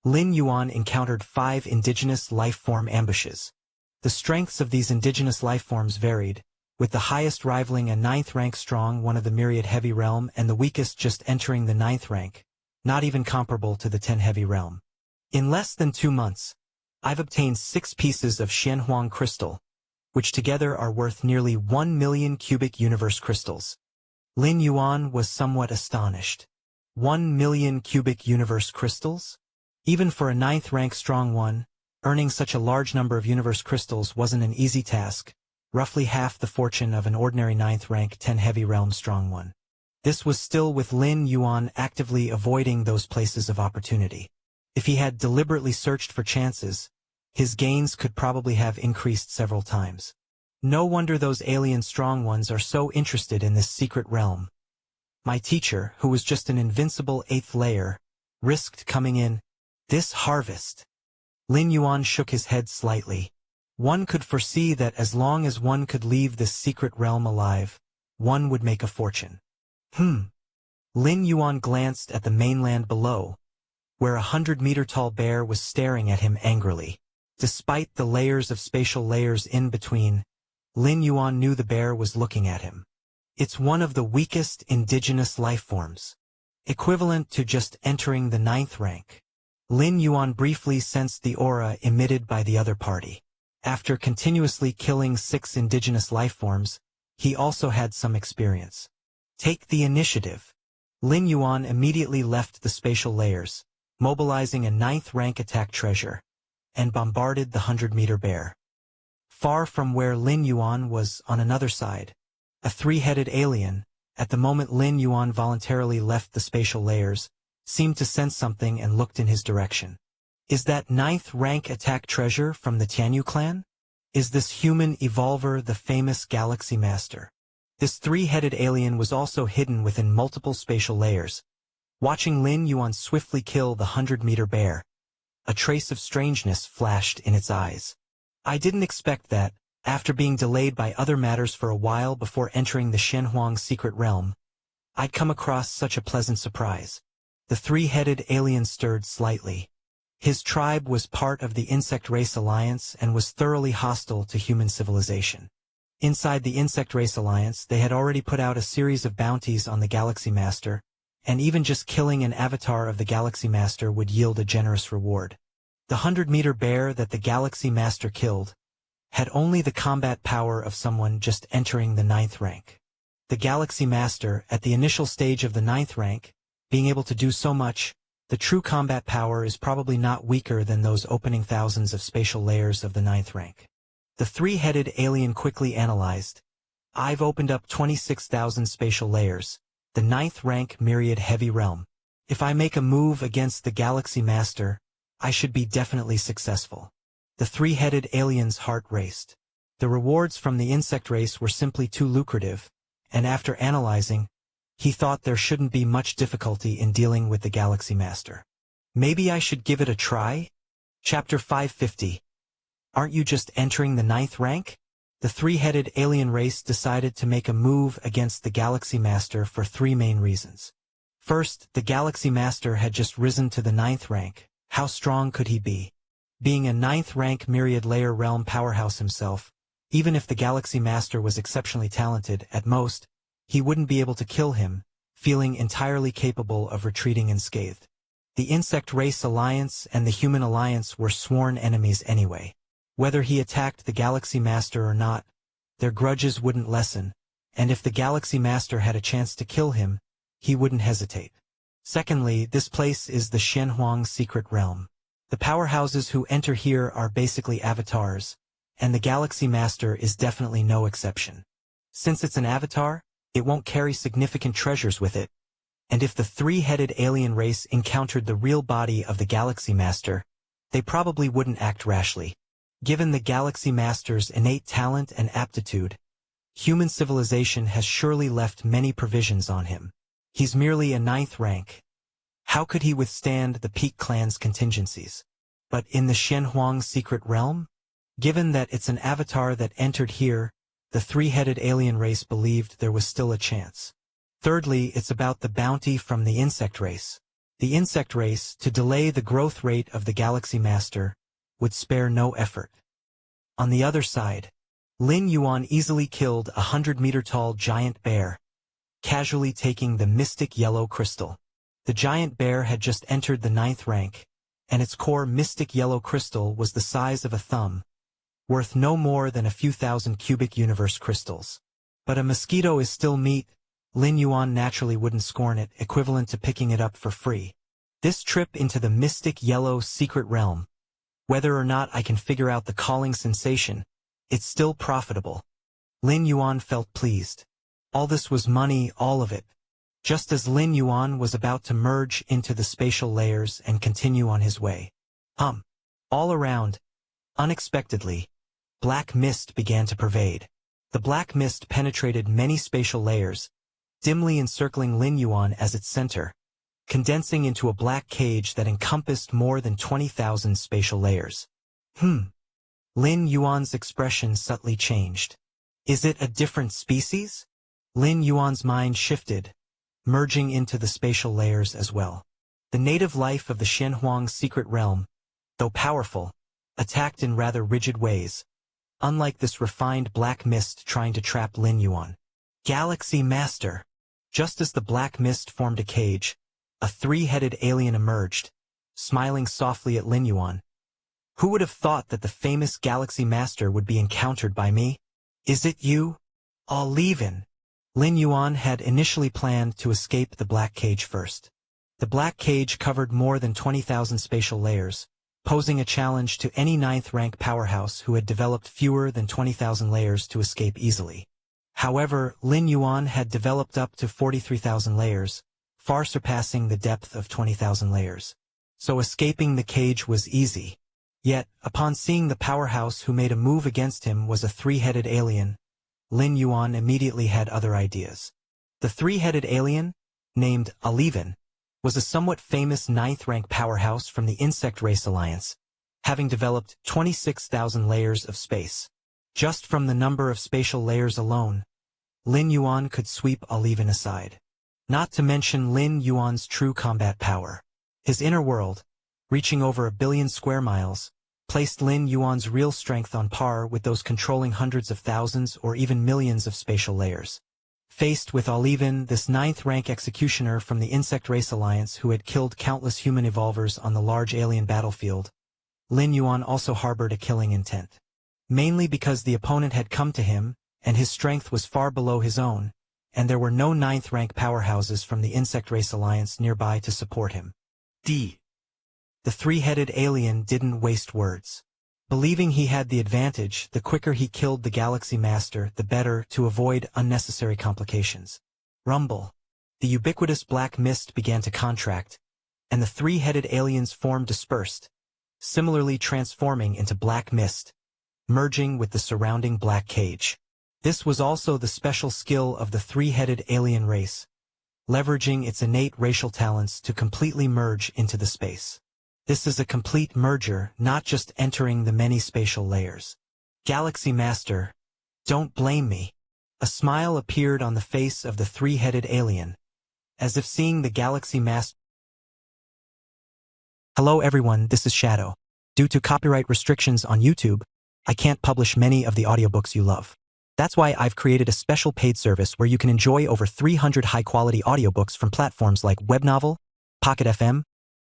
Lin Yuan encountered 5 indigenous life-form ambushes. The strengths of these indigenous lifeforms varied, with the highest rivaling a 9th rank strong one of the myriad heavy realm and the weakest just entering the 9th rank, not even comparable to the 10 heavy realm. In less than 2 months, I've obtained 6 pieces of Xianhuang crystal, which together are worth nearly 1 million cubic universe crystals. Lin Yuan was somewhat astonished. 1 million cubic universe crystals? Even for a 9th rank strong one, earning such a large number of universe crystals wasn't an easy task, roughly half the fortune of an ordinary 9th rank 10 heavy realm strong one. This was still with Lin Yuan actively avoiding those places of opportunity. If he had deliberately searched for chances, his gains could probably have increased several times. No wonder those alien strong ones are so interested in this secret realm. My teacher, who was just an invincible 8th layer, risked coming in. This harvest. Lin Yuan shook his head slightly. One could foresee that as long as one could leave this secret realm alive, one would make a fortune. Lin Yuan glanced at the mainland below, where a 100-meter-tall bear was staring at him angrily. Despite the layers of spatial layers in between, Lin Yuan knew the bear was looking at him. It's one of the weakest indigenous lifeforms, equivalent to just entering the 9th rank. Lin Yuan briefly sensed the aura emitted by the other party. After continuously killing 6 indigenous lifeforms, he also had some experience. Take the initiative. Lin Yuan immediately left the spatial layers, mobilizing a 9th rank attack treasure, and bombarded the 100-meter bear. Far from where Lin Yuan was on another side, a 3-headed alien, at the moment Lin Yuan voluntarily left the spatial layers, seemed to sense something and looked in his direction. Is that 9th rank attack treasure from the Tianyu clan? Is this human evolver the famous Galaxy Master? This 3-headed alien was also hidden within multiple spatial layers. Watching Lin Yuan swiftly kill the 100-meter bear, a trace of strangeness flashed in its eyes. I didn't expect that, after being delayed by other matters for a while before entering the Xianhuang secret realm, I'd come across such a pleasant surprise. The 3-headed alien stirred slightly. His tribe was part of the insect race alliance and was thoroughly hostile to human civilization. Inside the insect race alliance, they had already put out a series of bounties on the Galaxy Master, and even just killing an avatar of the Galaxy Master would yield a generous reward. The 100-meter bear that the Galaxy Master killed had only the combat power of someone just entering the 9th rank. The Galaxy Master, at the initial stage of the 9th rank, being able to do so much, the true combat power is probably not weaker than those opening thousands of spatial layers of the 9th rank. The 3-headed alien quickly analyzed. I've opened up 26,000 spatial layers, the 9th rank myriad heavy realm. If I make a move against the Galaxy Master, I should be definitely successful. The 3-headed alien's heart raced. The rewards from the insect race were simply too lucrative, and after analyzing, he thought there shouldn't be much difficulty in dealing with the Galaxy Master. Maybe I should give it a try? Chapter 550. Aren't you just entering the 9th rank? The 3-headed alien race decided to make a move against the Galaxy Master for 3 main reasons. First, the Galaxy Master had just risen to the 9th rank. How strong could he be? Being a 9th rank myriad layer realm powerhouse himself, even if the Galaxy Master was exceptionally talented, at most, he wouldn't be able to kill him, feeling entirely capable of retreating unscathed. The Insect Race Alliance and the Human Alliance were sworn enemies anyway. Whether he attacked the Galaxy Master or not, their grudges wouldn't lessen, and if the Galaxy Master had a chance to kill him, he wouldn't hesitate. Secondly, this place is the Xianhuang secret realm. The powerhouses who enter here are basically avatars, and the Galaxy Master is definitely no exception. Since it's an avatar, it won't carry significant treasures with it, and if the 3-headed alien race encountered the real body of the Galaxy Master, they probably wouldn't act rashly. Given the Galaxy Master's innate talent and aptitude, human civilization has surely left many provisions on him. He's merely a 9th rank. How could he withstand the Peak Clan's contingencies? But in the Xianhuang secret realm? Given that it's an avatar that entered here, the 3-headed alien race believed there was still a chance. Thirdly, it's about the bounty from the insect race. The insect race, to delay the growth rate of the Galaxy Master, would spare no effort. On the other side, Lin Yuan easily killed a 100-meter-tall giant bear, casually taking the mystic yellow crystal. The giant bear had just entered the 9th rank, and its core mystic yellow crystal was the size of a thumb, worth no more than a few thousand cubic universe crystals. But a mosquito is still meat. Lin Yuan naturally wouldn't scorn it, equivalent to picking it up for free. This trip into the mystic yellow secret realm, whether or not I can figure out the calling sensation, it's still profitable. Lin Yuan felt pleased. All this was money, all of it. Just as Lin Yuan was about to merge into the spatial layers and continue on his way. All around, unexpectedly, black mist began to pervade. The black mist penetrated many spatial layers, dimly encircling Lin Yuan as its center, condensing into a black cage that encompassed more than 20,000 spatial layers. Lin Yuan's expression subtly changed. Is it a different species? Lin Yuan's mind shifted, merging into the spatial layers as well. The native life of the Shenhuang secret realm, though powerful, attacked in rather rigid ways, unlike this refined black mist trying to trap Lin Yuan. Galaxy Master. Just as the black mist formed a cage, a 3-headed alien emerged, smiling softly at Lin Yuan. Who would have thought that the famous Galaxy Master would be encountered by me? Is it you? I'll leave in. Lin Yuan had initially planned to escape the black cage first. The black cage covered more than 20,000 spatial layers, posing a challenge to any 9th rank powerhouse who had developed fewer than 20,000 layers to escape easily. However, Lin Yuan had developed up to 43,000 layers, far surpassing the depth of 20,000 layers. So escaping the cage was easy. Yet, upon seeing the powerhouse who made a move against him was a 3-headed alien, Lin Yuan immediately had other ideas. The 3-headed alien, named Alevin, was a somewhat famous 9th rank powerhouse from the Insect Race Alliance, having developed 26,000 layers of space. Just from the number of spatial layers alone, Lin Yuan could sweep Alevin aside. Not to mention Lin Yuan's true combat power. His inner world, reaching over 1 billion square miles, placed Lin Yuan's real strength on par with those controlling hundreds of thousands or even millions of spatial layers. Faced with Alevin, this 9th rank executioner from the Insect Race Alliance who had killed countless human evolvers on the large alien battlefield, Lin Yuan also harbored a killing intent. Mainly because the opponent had come to him, and his strength was far below his own, and there were no 9th rank powerhouses from the Insect Race Alliance nearby to support him. The 3-headed alien didn't waste words. Believing he had the advantage, the quicker he killed the Galaxy Master, the better, to avoid unnecessary complications. Rumble. The ubiquitous black mist began to contract, and the 3-headed alien's form dispersed, similarly transforming into black mist, merging with the surrounding black cage. This was also the special skill of the 3-headed alien race, leveraging its innate racial talents to completely merge into the space. This is a complete merger, not just entering the many spatial layers. Galaxy Master, don't blame me. A smile appeared on the face of the 3-headed alien, as if seeing the Galaxy Master. Hello everyone, this is Shadow. Due to copyright restrictions on YouTube, I can't publish many of the audiobooks you love. That's why I've created a special paid service where you can enjoy over 300 high-quality audiobooks from platforms like Webnovel, Pocket FM,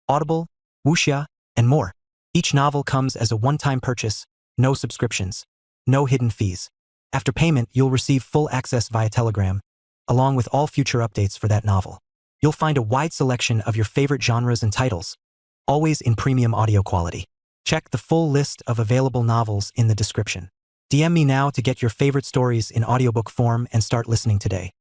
Audible, Wuxia, and more. Each novel comes as a one-time purchase, no subscriptions, no hidden fees. After payment, you'll receive full access via Telegram, along with all future updates for that novel. You'll find a wide selection of your favorite genres and titles, always in premium audio quality. Check the full list of available novels in the description. DM me now to get your favorite stories in audiobook form and start listening today.